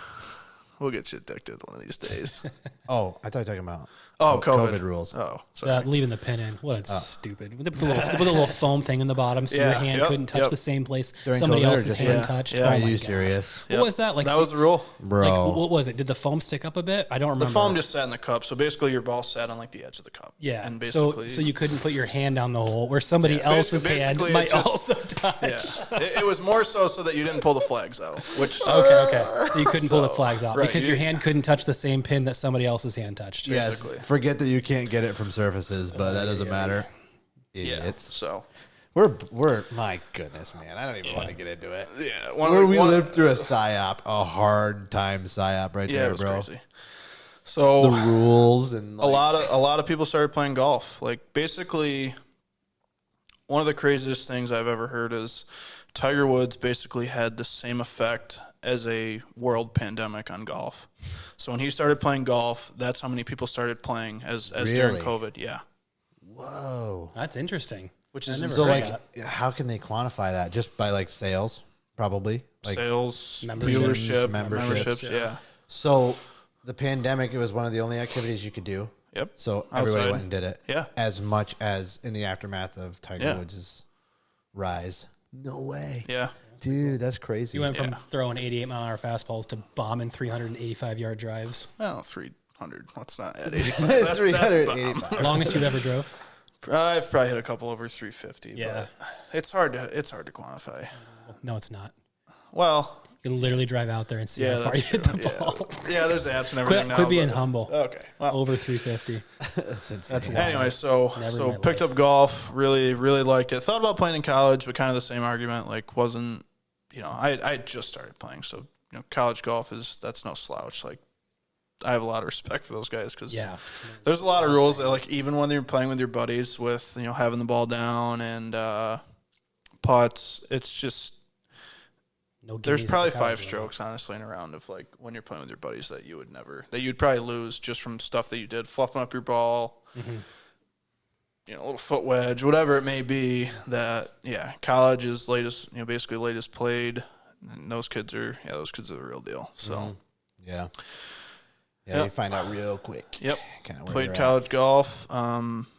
We'll get you addicted one of these days. Oh, I thought you were talking about COVID rules. Oh, sorry. Leaving the pin in. What? It's stupid. With the little foam thing in the bottom, so your hand couldn't touch the same place During somebody COVID else's hand touched. Yeah. Are you serious? What was that? That was the rule, bro. Like, what was it? Did the foam stick up a bit? I don't remember. The foam just sat in the cup, so basically your ball sat on like the edge of the cup. Yeah, and basically, so you couldn't put your hand down the hole where somebody else's hand might also touch. Yeah, it was more so that you didn't pull the flags out. Which okay, so you couldn't pull the flags out right, because your hand couldn't touch the same pin that somebody else's hand touched. Yes, forget that you can't get it from surfaces, but that doesn't matter. Idiots. So we're my goodness, man. I don't even want to get into it. Yeah, we lived through a psyop, a hard time psyop right there, it was bro. Crazy. So the rules and a lot of people started playing golf. Like basically, one of the craziest things I've ever heard is Tiger Woods basically had the same effect as a world pandemic on golf. So when he started playing golf, that's how many people started playing as during COVID. Yeah. Whoa, that's interesting. Which is so like, how can they quantify that? Just by like sales, probably. Like sales, memberships. memberships. Yeah. So the pandemic, it was one of the only activities you could do. Yep. So everybody went and did it. Yeah. As much as in the aftermath of Tiger Woods' rise. No way. Yeah. Dude, that's crazy. You went from throwing 88-mile-an-hour fastballs to bombing 385-yard drives. Well, 300. Let's not add 85. That's 385. Longest you ever drove? I've probably hit a couple over 350. Yeah. But it's hard to quantify. No, it's not. Well, you can literally drive out there and see how far you hit the ball. Yeah, there's apps and everything. Quit being humble. Okay. Well, over 350. That's insane. That's anyway, so picked up golf. Really liked it. Thought about playing in college, but kind of the same argument. Like wasn't, I just started playing, so college golf that's no slouch. Like I have a lot of respect for those guys because there's a lot of rules that, like, even when you're playing with your buddies with having the ball down and putts, it's just there's probably 5 strokes honestly in a round of like when you're playing with your buddies that you'd probably lose just from stuff that you did, fluffing up your ball, a little foot wedge, whatever it may be. That college is basically latest played, and those kids are the real deal. So you find out real quick. Yep. Played college golf.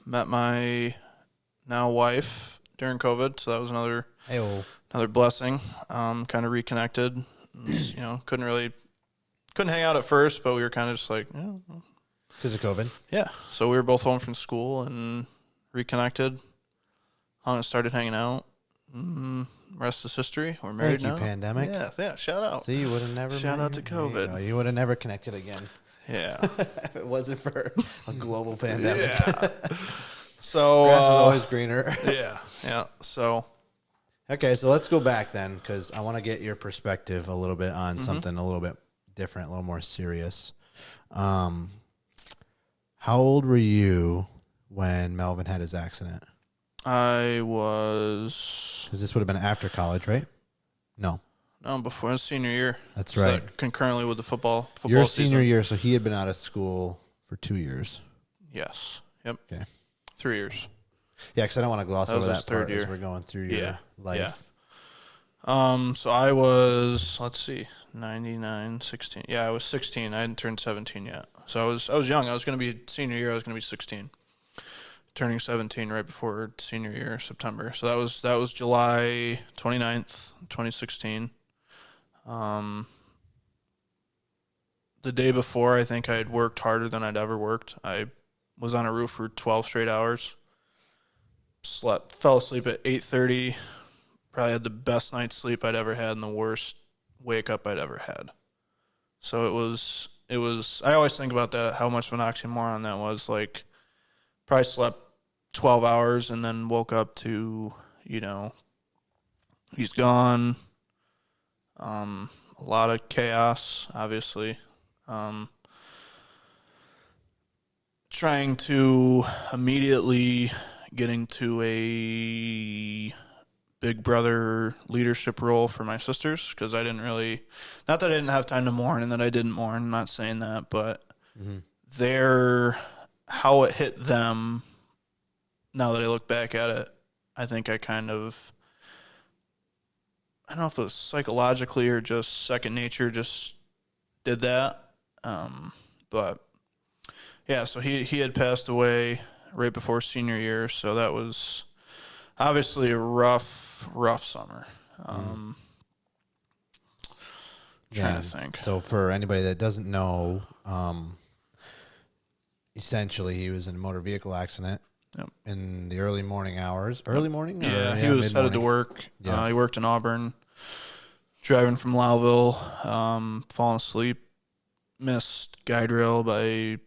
Met my now wife during COVID, so that was another blessing. Kind of reconnected. Couldn't hang out at first, but we were kind of just like because of COVID. Yeah. So we were both home from school and reconnected. Hung and started hanging out. Rest is history. We're married now. Pandemic. Yeah. Shout out. See, you would have never. Shout out to COVID. You would have never connected again. Yeah. If it wasn't for a global pandemic. Yeah. So grass is always greener. Yeah. So. Okay, so let's go back then, because I want to get your perspective a little bit on something a little bit different, a little more serious. How old were you when Melvin had his accident? I was... Because this would have been after college, right? No, before his senior year. That's right. Concurrently with the football your season. Senior year, so he had been out of school for 2 years. Yes. Yep. Okay. 3 years. Yeah, because I don't want to gloss That was over his that part third year. as we're going through your life. So I was, let's see, 99, 16. Yeah, I was 16. I hadn't turned 17 yet. So I was young. I was going to be senior year. I was going to be 16. Turning 17 right before senior year, September. So that was July 29th, 2016. The day before, I think I had worked harder than I'd ever worked. I was on a roof for 12 straight hours. Fell asleep at 8:30. Probably had the best night's sleep I'd ever had and the worst wake up I'd ever had. So it was, I always think about that, how much of an oxymoron that was. Like, probably slept 12 hours and then woke up to, he's gone. A lot of chaos, obviously. Trying to immediately get into a big brother leadership role for my sisters, because I didn't really, not that I didn't have time to mourn and that I didn't mourn, I'm not saying that, but how it hit them, now that I look back at it, I think I kind of, I don't know if it was psychologically or just second nature just did that. But yeah, so he had passed away right before senior year, so that was obviously a rough summer. Trying to think. So for anybody that doesn't know, essentially he was in a motor vehicle accident in the early morning hours. Early morning? Yeah, he was headed to work. He worked in Auburn, driving from Lowville, falling asleep, missed guide rail by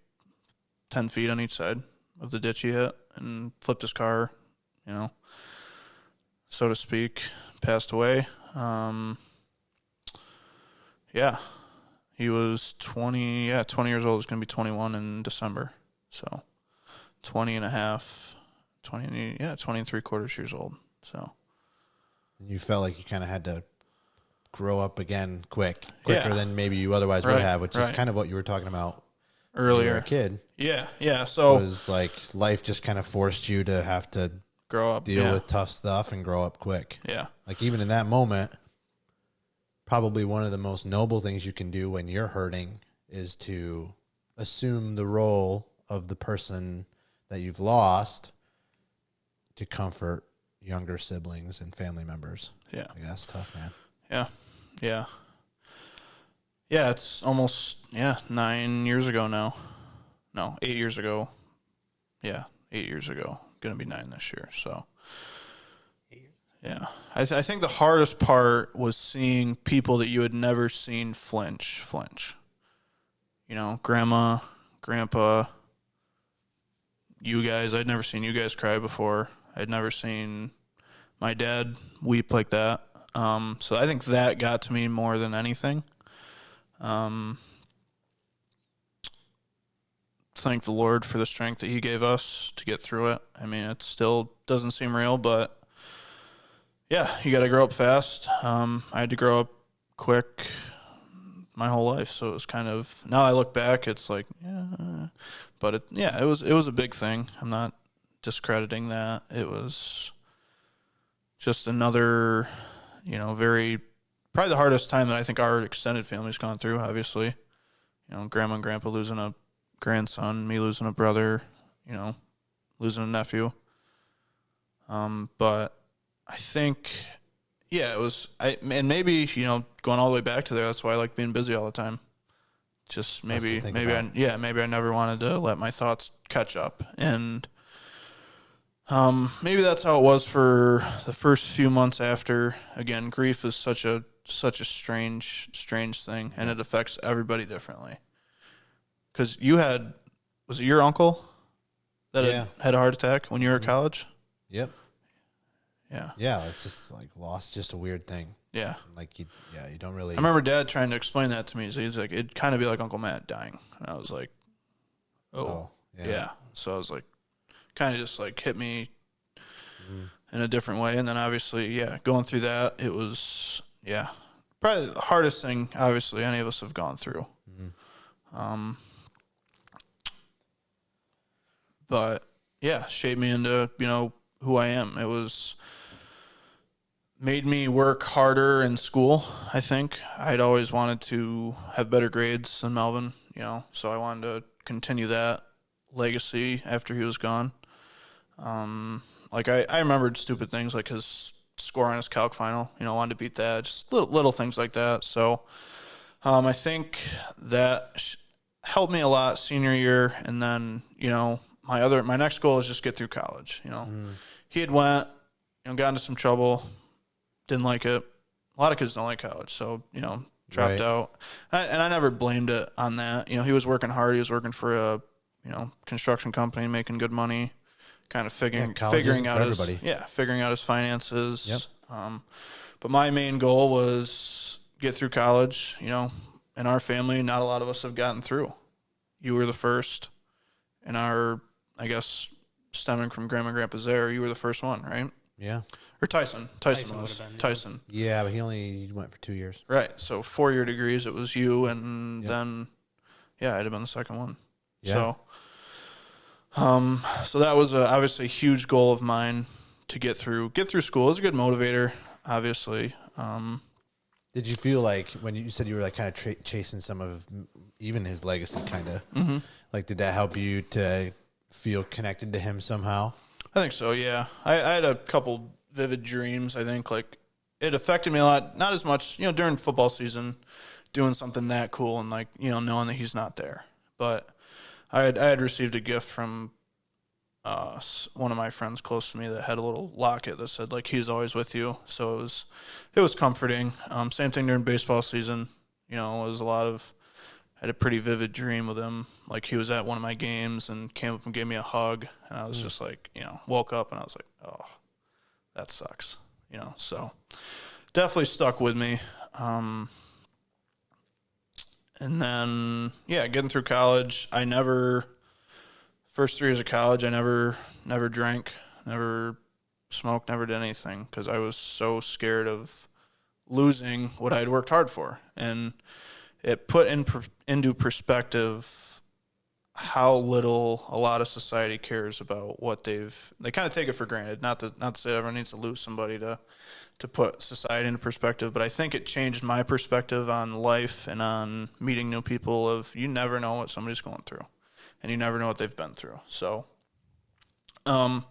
10 feet on each side of the ditch he hit, and flipped his car, so to speak, passed away. He was 20 years old. He's going to be 21 in December. So 20 and 3/4 years old. So you felt like you kind of had to grow up again quicker than maybe you otherwise would have, which is kind of what you were talking about earlier. When you were a kid. Yeah. So it was like life just kind of forced you to have to grow up, deal with tough stuff and grow up quick. Yeah. Like even in that moment, probably one of the most noble things you can do when you're hurting is to assume the role of the person that you've lost to comfort younger siblings and family members. Yeah. Like, that's tough, man. Yeah, it's almost 9 years ago now. No, 8 years ago. Yeah, 8 years ago. Going to be 9 this year. So, yeah. I think the hardest part was seeing people that you had never seen flinch. Grandma, grandpa, you guys. I'd never seen you guys cry before. I'd never seen my dad weep like that. So I think that got to me more than anything. Thank the Lord for the strength that he gave us to get through it. I mean, it still doesn't seem real, but yeah, you got to grow up fast. I had to grow up quick my whole life. So it was kind of, now I look back, it's like, but it was a big thing. I'm not discrediting that. It was just another, probably the hardest time that I think our extended family's gone through, obviously. Grandma and grandpa losing a grandson, me losing a brother, losing a nephew. But I think, it was, and maybe, going all the way back to there, that's why I like being busy all the time. Just maybe I never wanted to let my thoughts catch up. And maybe that's how it was for the first few months after. Again, grief is such a strange thing, and it affects everybody differently. Because was it your uncle that had a heart attack when you were at college? Yep. Yeah. Yeah, it's just like loss, just a weird thing. Yeah. Like you don't really. I remember Dad trying to explain that to me. So he's like, it'd kind of be like Uncle Matt dying, and I was like, yeah. So I was like, kind of just like hit me in a different way. And then obviously, going through that, it was, probably the hardest thing, obviously, any of us have gone through. But shaped me into, who I am. It was made me work harder in school, I think. I'd always wanted to have better grades than Melvin, so I wanted to continue that legacy after he was gone. I remembered stupid things like his score on his calc final, wanted to beat that, just little things like that. So I think that helped me a lot senior year. And then, my next goal is just get through college. He had got into some trouble, didn't like it. A lot of kids don't like college. So, dropped out. And I never blamed it on that. He was working hard. He was working for a, construction company, making good money, kind of figuring out his finances. Yep. But my main goal was get through college. In our family, not a lot of us have gotten through. You were the first. In our, I guess, stemming from Grandma and Grandpa Zehr, you were the first one, right? Yeah. Or Tyson. Tyson was. Tyson. Yeah, but he only went for 2 years. Right. So 4-year degrees, it was you, and then, I'd have been the second one. Yeah. So that was obviously a huge goal of mine to get through school. It was a good motivator, obviously. Did you feel like when you said you were like kind of chasing some of even his legacy, kind of like, did that help you to feel connected to him somehow? I think so. Yeah, I had a couple vivid dreams. I think like it affected me a lot. Not as much, during football season, doing something that cool and like knowing that he's not there. But I had received a gift from one of my friends close to me that had a little locket that said like he's always with you. So it was comforting. Same thing during baseball season. It was I had a pretty vivid dream with him. Like he was at one of my games and came up and gave me a hug, and I was just like, woke up and I was like, oh, that sucks. So definitely stuck with me. And then, getting through college, first 3 years of college, I never drank, never smoked, never did anything because I was so scared of losing what I'd worked hard for. And it put into perspective how little a lot of society cares about what they kind of take it for granted. Not to say everyone needs to lose somebody to put society into perspective, but I think it changed my perspective on life and on meeting new people of you never know what somebody's going through and you never know what they've been through. So, I'd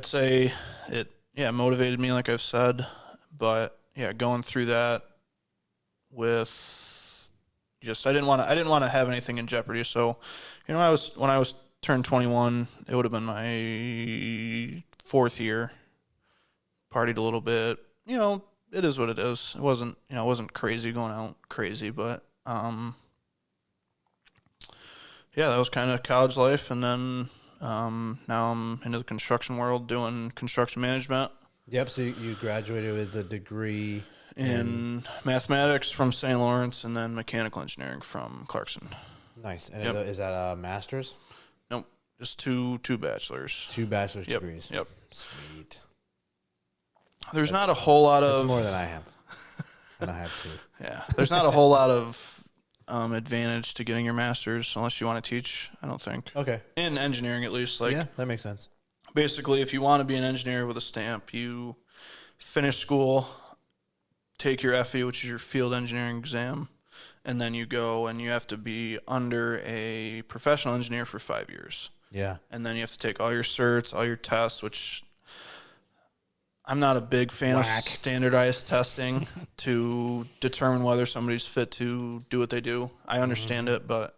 say it, motivated me, like I've said, but going through that with just, I didn't want to have anything in jeopardy. So, when I was turned 21, it would have been my 4th year. Partied a little bit, it is what it is. It wasn't crazy going out crazy, but that was kind of college life. And then now I'm into the construction world doing construction management. Yep. So you graduated with a degree in mathematics from St. Lawrence and then mechanical engineering from Clarkson. Nice. And is that a master's? Nope. Just two bachelors. 2 bachelor's degrees. Yep. Sweet. There's not a whole lot of... That's more than I have. And I have 2. Yeah. There's not a whole lot of advantage to getting your master's unless you want to teach, I don't think. Okay. In engineering, at least. Yeah, that makes sense. Basically, if you want to be an engineer with a stamp, you finish school, take your FE, which is your field engineering exam, and then you go and you have to be under a professional engineer for 5 years. Yeah. And then you have to take all your certs, all your tests, which... I'm not a big fan of standardized testing to determine whether somebody's fit to do what they do. I understand it, but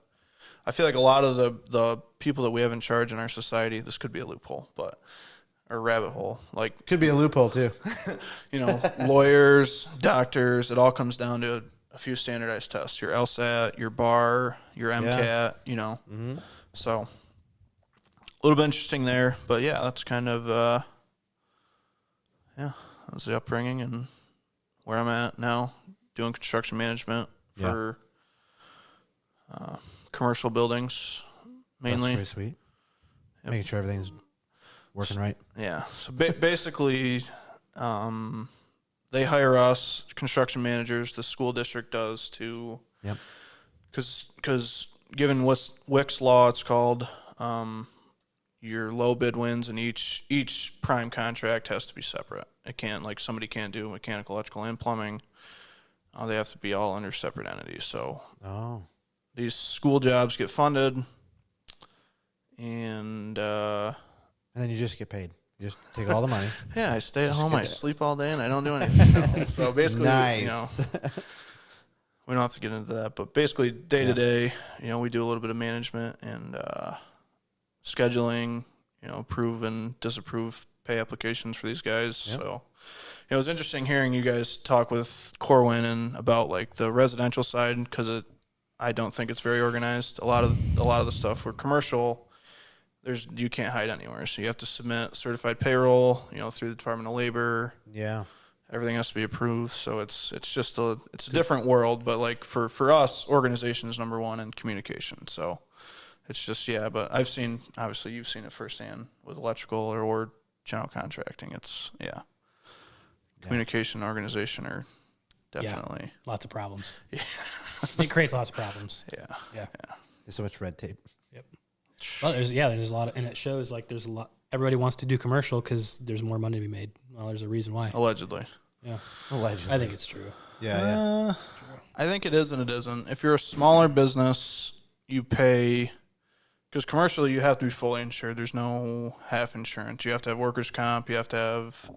I feel like a lot of the people that we have in charge in our society, this could be a loophole, or rabbit hole. Like could be a loophole too. Lawyers, doctors, it all comes down to a few standardized tests. Your LSAT, your bar, your MCAT, So a little bit interesting there, but that's kind of that was the upbringing and where I'm at now, doing construction management for commercial buildings, mainly. That's pretty sweet. Yep. Making sure everything's working right. Yeah. So basically, they hire us, construction managers, the school district does to, because given what's WIC's law, it's called, your low bid wins, and each prime contract has to be separate. It can't, like, somebody can't do mechanical, electrical, and plumbing. They have to be all under separate entities. So these school jobs get funded, and then you just get paid. You just take all the money. Yeah, I stay at home, I sleep all day, and I don't do anything. So basically, nice. We don't have to get into that, but basically day to day, we do a little bit of management and scheduling, approve and disapprove pay applications for these guys. Yep. So it was interesting hearing you guys talk with Corwin and about like the residential side, because I don't think it's very organized. A lot of the stuff for commercial, you can't hide anywhere. So you have to submit certified payroll, through the Department of Labor. Yeah. Everything has to be approved. So it's just a different world. But like for us, organization is number one, and communication. So it's just, but obviously you've seen it firsthand with electrical or general contracting. It's communication, organization are definitely lots of problems. Yeah. It creates lots of problems. Yeah. There's so much red tape. Yep. Well, there's a lot of, and it shows like there's a lot. Everybody wants to do commercial because there's more money to be made. Well, there's a reason why. Allegedly. Yeah. Allegedly. I think it's true. Yeah. I think it is and it isn't. If you're a smaller business, you pay, because commercially you have to be fully insured. There's no half insurance. You have to have workers' comp. You have to have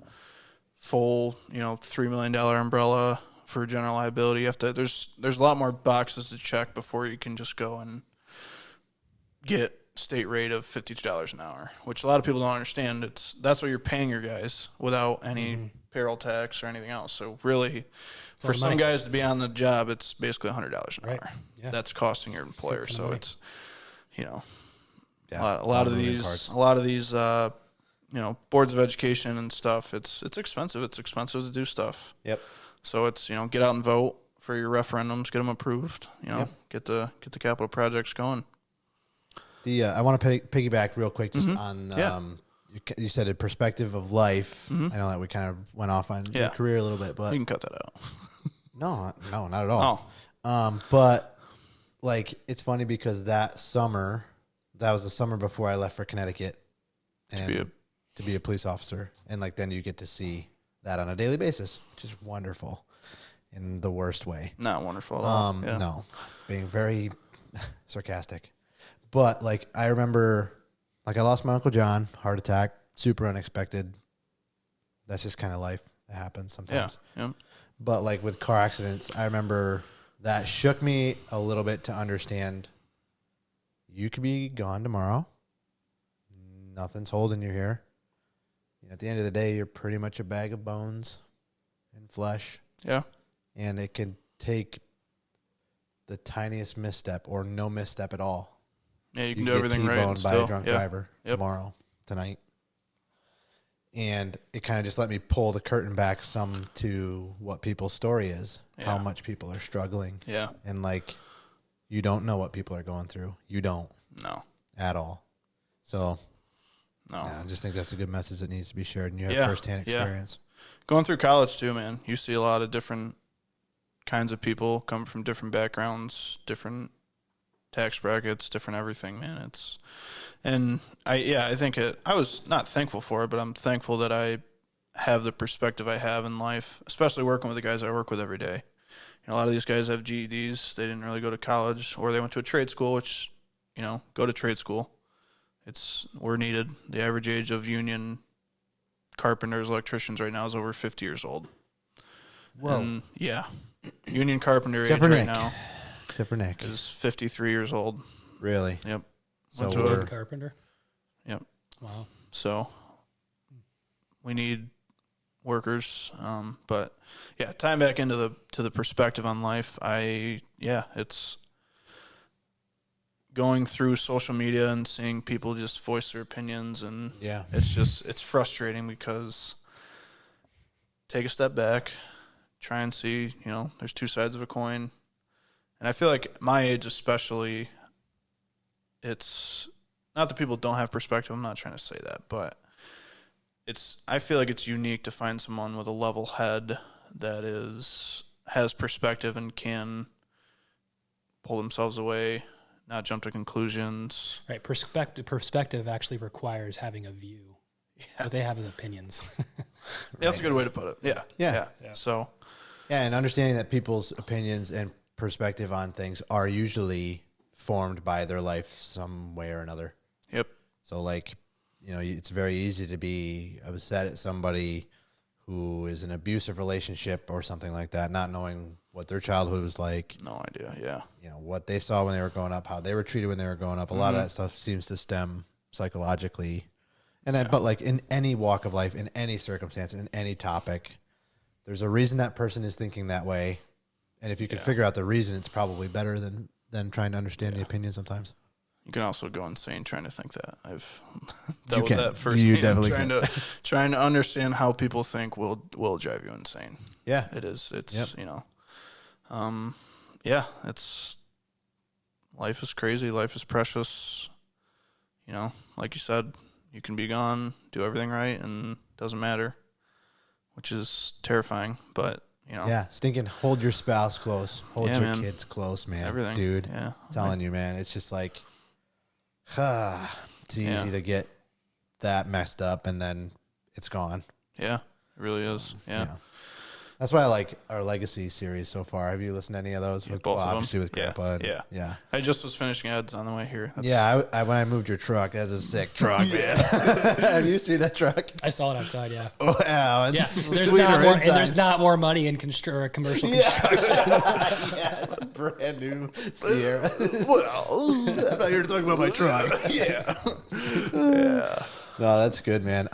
full, $3 million umbrella for general liability. You have to. There's a lot more boxes to check before you can just go and get state rate of $52 an hour, which a lot of people don't understand. That's what you're paying your guys without any payroll tax or anything else. So really, for some guys to be on the job, it's basically $100 an hour. Yeah. That's costing your employer. So it's, a lot of these boards of education and stuff. It's expensive. It's expensive to do stuff. Yep. So it's, get out and vote for your referendums, get them approved. Get the capital projects going. I want to piggyback real quick just on you said a perspective of life. I know that we kind of went off on your career a little bit, but you can cut that out. No, not at all. But like it's funny because that was the summer before I left for Connecticut and to be a police officer, and like then you get to see that on a daily basis, which is wonderful in the worst way. Not wonderful at all. No, being very sarcastic. But, like, I remember, like, I lost my Uncle John, heart attack, super unexpected. That's just kind of life. It happens sometimes. Yeah. But, like, with car accidents, I remember that shook me a little bit to understand you could be gone tomorrow. Nothing's holding you here. At the end of the day, you're pretty much a bag of bones and flesh. Yeah. And it can take the tiniest misstep or no misstep at all. Yeah, you can do everything right. T-boned by a drunk driver tomorrow, tonight. And it kind of just let me pull the curtain back some to what people's story is, how much people are struggling. Yeah. And, like, you don't know what people are going through. You don't. No. At all. So, no. I just think that's a good message that needs to be shared, and you have firsthand experience. Going through college, too, man, you see a lot of different kinds of people come from different backgrounds, different tax brackets, different everything, man. I think I was not thankful for it, but I'm thankful that I have the perspective I have in life, especially working with the guys I work with every day. A lot of these guys have GEDs. They didn't really go to college, or they went to a trade school, which, go to trade school. We're needed. The average age of union carpenters, electricians right now is over 50 years old. Whoa. And, union carpenter age right now. Except for Nick. Is 53 years old. Really? Yep. So we're a carpenter? Yep. Wow. So we need workers. But tying back into the perspective on life, it's going through social media and seeing people just voice their opinions, and it's frustrating because take a step back, try and see, there's two sides of a coin. And I feel like my age especially, it's not that people don't have perspective. I'm not trying to say that, but I feel like it's unique to find someone with a level head that has perspective and can pull themselves away, not jump to conclusions. Right. Perspective actually requires having a view. What they have is opinions. That's a good way to put it. Yeah. So, and understanding that people's opinions and perspective on things are usually formed by their life some way or another. Yep. So, like, it's very easy to be upset at somebody who is in an abusive relationship or something like that, not knowing what their childhood was like. No idea, yeah. What they saw when they were growing up, how they were treated when they were growing up. A lot of that stuff seems to stem psychologically. And then, but like in any walk of life, in any circumstance, in any topic, there's a reason that person is thinking that way. And if you can figure out the reason, it's probably better than trying to understand the opinion sometimes. You can also go insane trying to think that. I've dealt with that first. You definitely trying to understand how people think will drive you insane. Yeah. It is. It's, it's, life is crazy. Life is precious. Like you said, you can be gone, do everything right, and it doesn't matter, which is terrifying. But, Yeah, stinking hold your spouse close. Hold your kids close, man. Everything. Dude. Yeah. I'm telling you, man. It's just like, it's easy to get that messed up, and then it's gone. Yeah, it really is. Yeah. That's why I like our Legacy series so far. Have you listened to any of those? Both of them? Obviously with Grandpa. Yeah. I just was finishing Ed's on the way here. I when I moved your truck, that's a sick truck, man. Have you seen that truck? I saw it outside, yeah. Wow. There's not more money in commercial construction. It's a brand new Sierra. Well, I'm not here to talk about my truck. Yeah. No, that's good, man.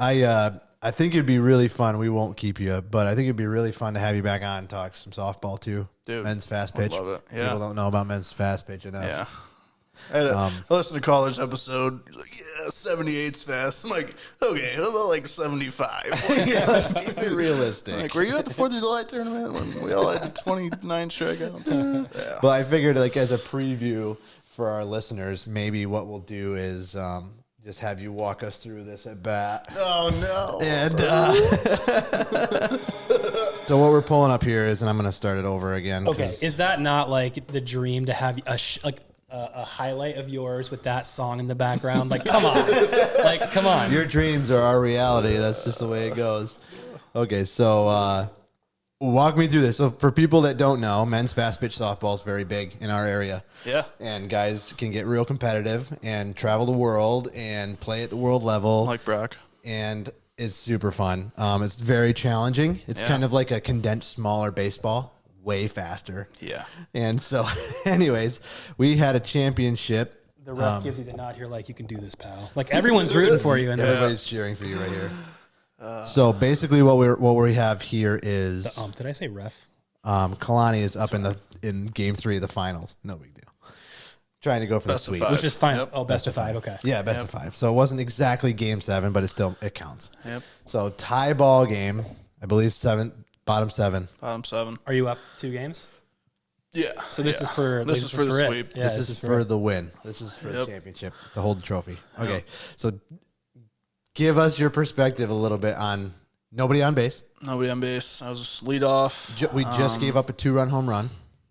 I think it'd be really fun. We won't keep you, but I think it'd be really fun to have you back on and talk some softball too. Dude, men's fast pitch. I love it. Yeah. People don't know about men's fast pitch enough. Yeah. I listened to college episode. Like, 78's fast. I'm like, okay, how about like 75? Let's keep it realistic. Like, were you at the 4th of July tournament when we all had 29 strikeouts? But I figured, like, as a preview for our listeners, maybe what we'll do is just have you walk us through this at bat. Oh, no. And so what we're pulling up here is, and I'm going to start it over again. Okay, is that not like the dream to have a highlight of yours with that song in the background? Like, come on. Come on. Your dreams are our reality. That's just the way it goes. Okay, so walk me through this. So for people that don't know, men's fast pitch softball is very big in our area. Yeah. And guys can get real competitive and travel the world and play at the world level. Like Brock. And it's super fun. It's very challenging. It's kind of like a condensed, smaller baseball, way faster. Yeah. And so, anyways, we had a championship. The ref gives you the nod here, like, you can do this, pal. Like, everyone's rooting for you. And everybody's cheering for you right here. So basically, what we have here is did I say ref? Kalani is up in game 3 of the finals. No big deal. Trying to go for best the sweep, which is fine. Yep. Oh, best of 5. Okay. Yeah, best of 5. So it wasn't exactly game 7, but it counts. Yep. So tie ball game. I believe bottom 7. Bottom 7. Are you up 2 games? Yeah. So this is for the sweep. Yeah, this is for the win. This is for the championship, to hold the trophy. Okay. Yep. So give us your perspective a little bit on nobody on base. Nobody on base. I was lead off. We just gave up a 2-run home run.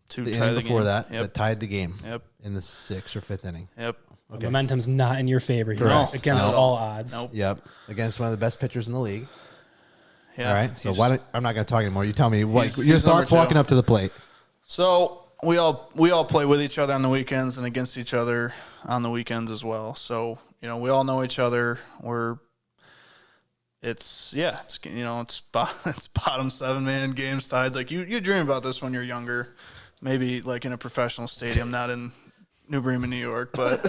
The inning before game. that tied the game. Yep. In the 6th or 5th inning. Yep. Okay. Momentum's not in your favor here. Correct. Against all odds. Nope. Yep. Against one of the best pitchers in the league. Yeah. All right. So I'm not going to talk anymore. You tell me your he's thoughts number 2. walking up to the plate. So we all play with each other on the weekends and against each other on the weekends as well. So, we all know each other. It's bottom 7, man, games tied. Like you dream about this when you're younger, maybe like in a professional stadium, not in New Bremen, New York, but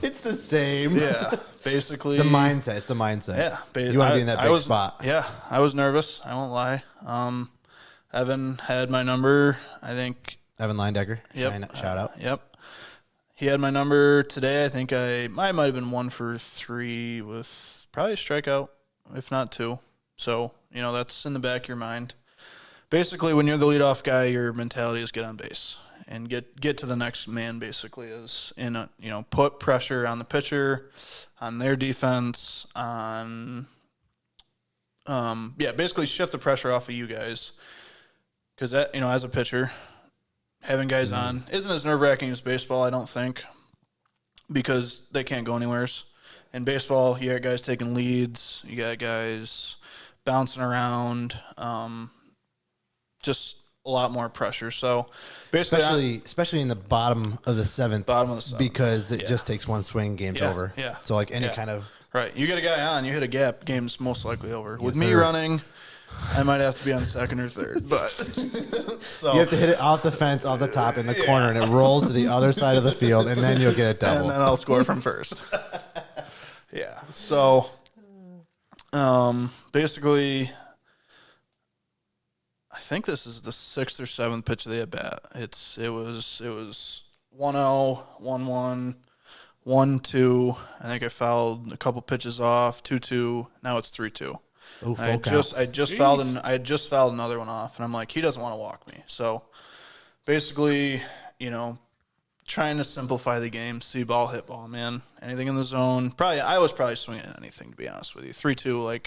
It's the same. Yeah, basically the mindset. It's the mindset. Yeah, you want to be in that big spot. Yeah, I was nervous. I won't lie. Evan had my number. I think Evan Leindecker. Yep. Shout out. Yep. He had my number today. I think I might have been 1 for 3 with probably a strikeout, if not 2. So, that's in the back of your mind. Basically, when you're the leadoff guy, your mentality is get on base and get to the next man, basically, is put pressure on the pitcher, on their defense, on basically shift the pressure off of you guys. Because, as a pitcher, having guys on isn't as nerve-wracking as baseball, I don't think, because they can't go anywhere. In baseball, you got guys taking leads, you got guys bouncing around, just a lot more pressure. So basically, especially in the bottom of the seventh, because it just takes one swing, game's over. Yeah. So like any kind of right, you get a guy on, you hit a gap, game's most likely over. With me sir. running, I might have to be on second or third, but so you have to hit it off the fence, off the top in the corner, and it rolls to the other side of the field, and then you'll get it double. And then I'll score from first. Yeah. So, basically, I think this is the 6th or 7th pitch of the at bat. It was 1-0, 1-1, 1-2. I think I fouled a couple pitches off, 2-2. Now it's 3-2. Oh, I had just fouled another one off, and I'm like, he doesn't want to walk me. So basically, trying to simplify the game, see ball, hit ball, man. Anything in the zone. I was probably swinging at anything, to be honest with you. 3-2,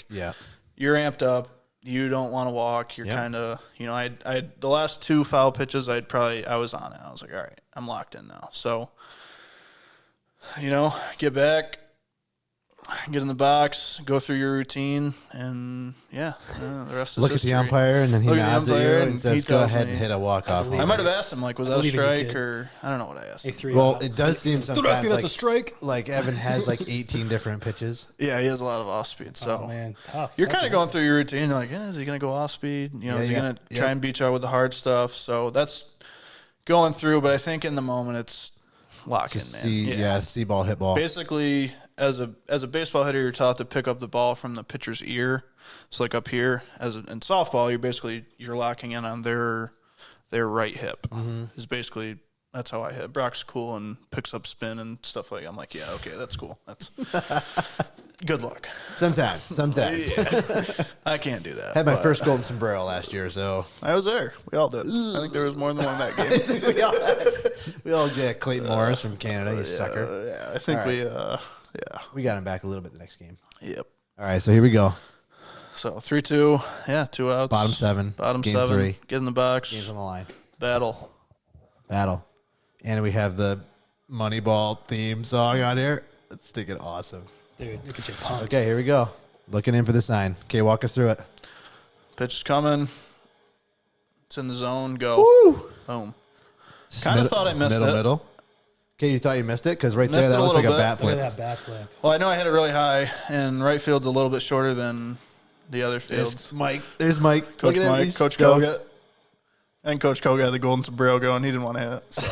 you're amped up. You don't want to walk. You're kind of, I had the last 2 foul pitches. I was on it. I was like, all right, I'm locked in now. So, get back. Get in the box, go through your routine, and the rest is look history. at the umpire, and then he nods at you and says, "Go ahead me. and hit a walk-off." I might have asked him, was that a strike, or I don't know what I asked him. Well, it does seem sometimes Don't ask me that's a strike. Like Evan has 18 different pitches. Yeah, he has a lot of off-speed, so Oh, man, tough. you're kind of going through your routine. You're like, is he going to go off-speed? Is he going to try and beat you out with the hard stuff? So that's going through, but I think in the moment it's locking, man. See ball, hit ball. Basically, as a baseball hitter, you're taught to pick up the ball from the pitcher's ear. So like up here, in softball, you're locking in on their right hip. Is basically that's how I hit. Brock's cool and picks up spin and stuff like that. I'm like, yeah, okay, that's cool. That's good luck. Sometimes. Yeah. I can't do that. Had my first golden sombrero last year, so I was there. We all did. I think there was more than one that game. we all get Clayton Morris from Canada, you sucker. Yeah, I think we got him back a little bit the next game. Yep. All right, so here we go. So 3-2, 2 outs. Bottom 7. Game 7. 3. Get in the box. Game's on the line. Battle. And we have the Moneyball theme song on here. It's sticking awesome. Dude, look at you pumped. Okay, here we go. Looking in for the sign. Okay, walk us through it. Pitch is coming. It's in the zone. Go. Woo! Boom. Kind of thought I missed it. Middle. Okay, you thought you missed it? Because right Missed there, it that a looks like little a bat Look flip. at that bat flip. Well, I know I hit it really high, and right field's a little bit shorter than the other fields. There's Mike. Coach Look at Mike, him. Coach Koga. And Coach Koga had the golden sombrero going. He didn't want to hit. So.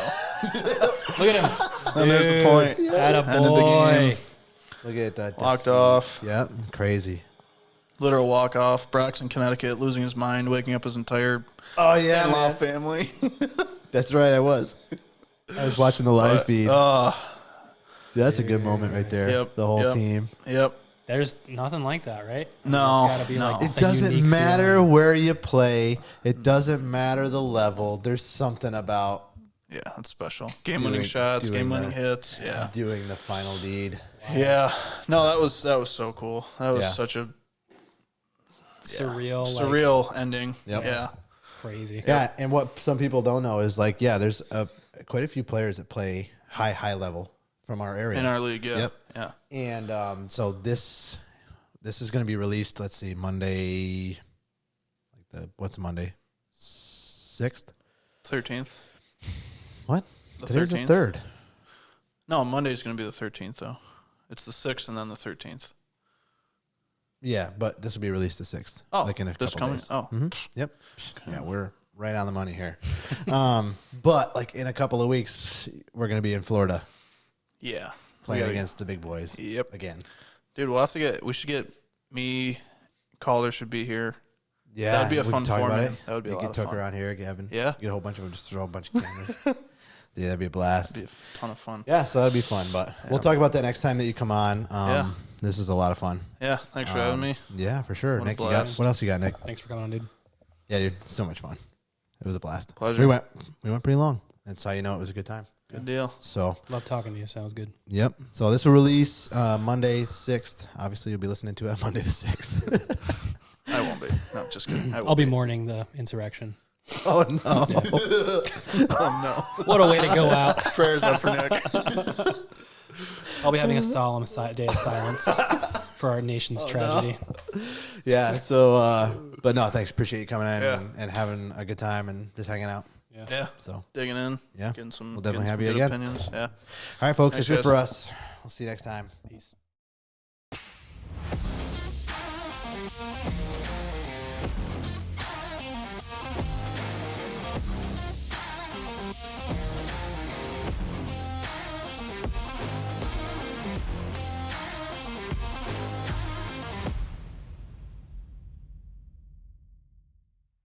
Look at him. And there's the point. Atta End of the game. boy. Look at that. Walked off. Yeah, crazy. Literal walk off. Brock's in Connecticut, losing his mind, waking up his entire in-law family. That's right, I was watching the live feed. Dude, that's a good moment right there. Yep, the whole team. Yep. There's nothing like that, right? No, It's gotta be no. like It a doesn't unique matter feeling. where you play. It doesn't matter the level. There's something about Yeah, that's special. Game-winning shots, doing game-winning that. hits. Yeah. doing the final deed. Yeah. No, that was so cool. That was such a surreal ending. Yep. Yeah. crazy. Yeah, and what some people don't know is there's quite a few players that play high level from our area. In our league, yeah. Yep. Yeah. And so this is going to be released. Let's see, Monday. What's Monday? 6th. 13th. What? The Today's 13th? the 3rd. No, Monday's going to be the 13th, though. It's the 6th and then the 13th. Yeah, but this will be released the 6th. Oh, in a this couple coming? days. Oh. Yep. Yeah, we're right on the money here. But in a couple of weeks, we're going to be in Florida Yeah. playing against the big boys. Yep. Again. Dude, we should get me, Calder should be here. Yeah, That'd be a we fun can talk about format. it. That would be a lot get of Tucker fun. around here, Gavin. Yeah? Get a whole bunch of them, just throw a bunch of cameras. Yeah, that'd be a blast. That'd be a ton of fun. Yeah, so that'd be fun. But we'll talk about that next time that you come on. Yeah. This is a lot of fun. Yeah, thanks for having me. Yeah, for sure. What a Nick, what blast. else you got, Nick? Thanks for coming on, dude. Yeah, dude, so much fun. It was a blast. Pleasure. We went pretty long. That's how you know it was a good time. Good deal. So, Love talking to you. Sounds good. yep. So this will release Monday 6th. Obviously, you'll be listening to it on Monday the 6th. I won't be. No, just kidding. I'll be mourning the insurrection. Oh no! Oh What a way to go out. no! Prayers up for Nick. I'll be having a solemn day of silence for our nation's tragedy. No. Yeah. So, but no, thanks. Appreciate you coming in Yeah. and having a good time and just hanging out. Yeah. So Digging in. Yeah. Getting some. We'll definitely getting have some you good again. Opinions. Yeah. All right, folks. Thanks, That's it guys. for us. We'll see you next time. Peace.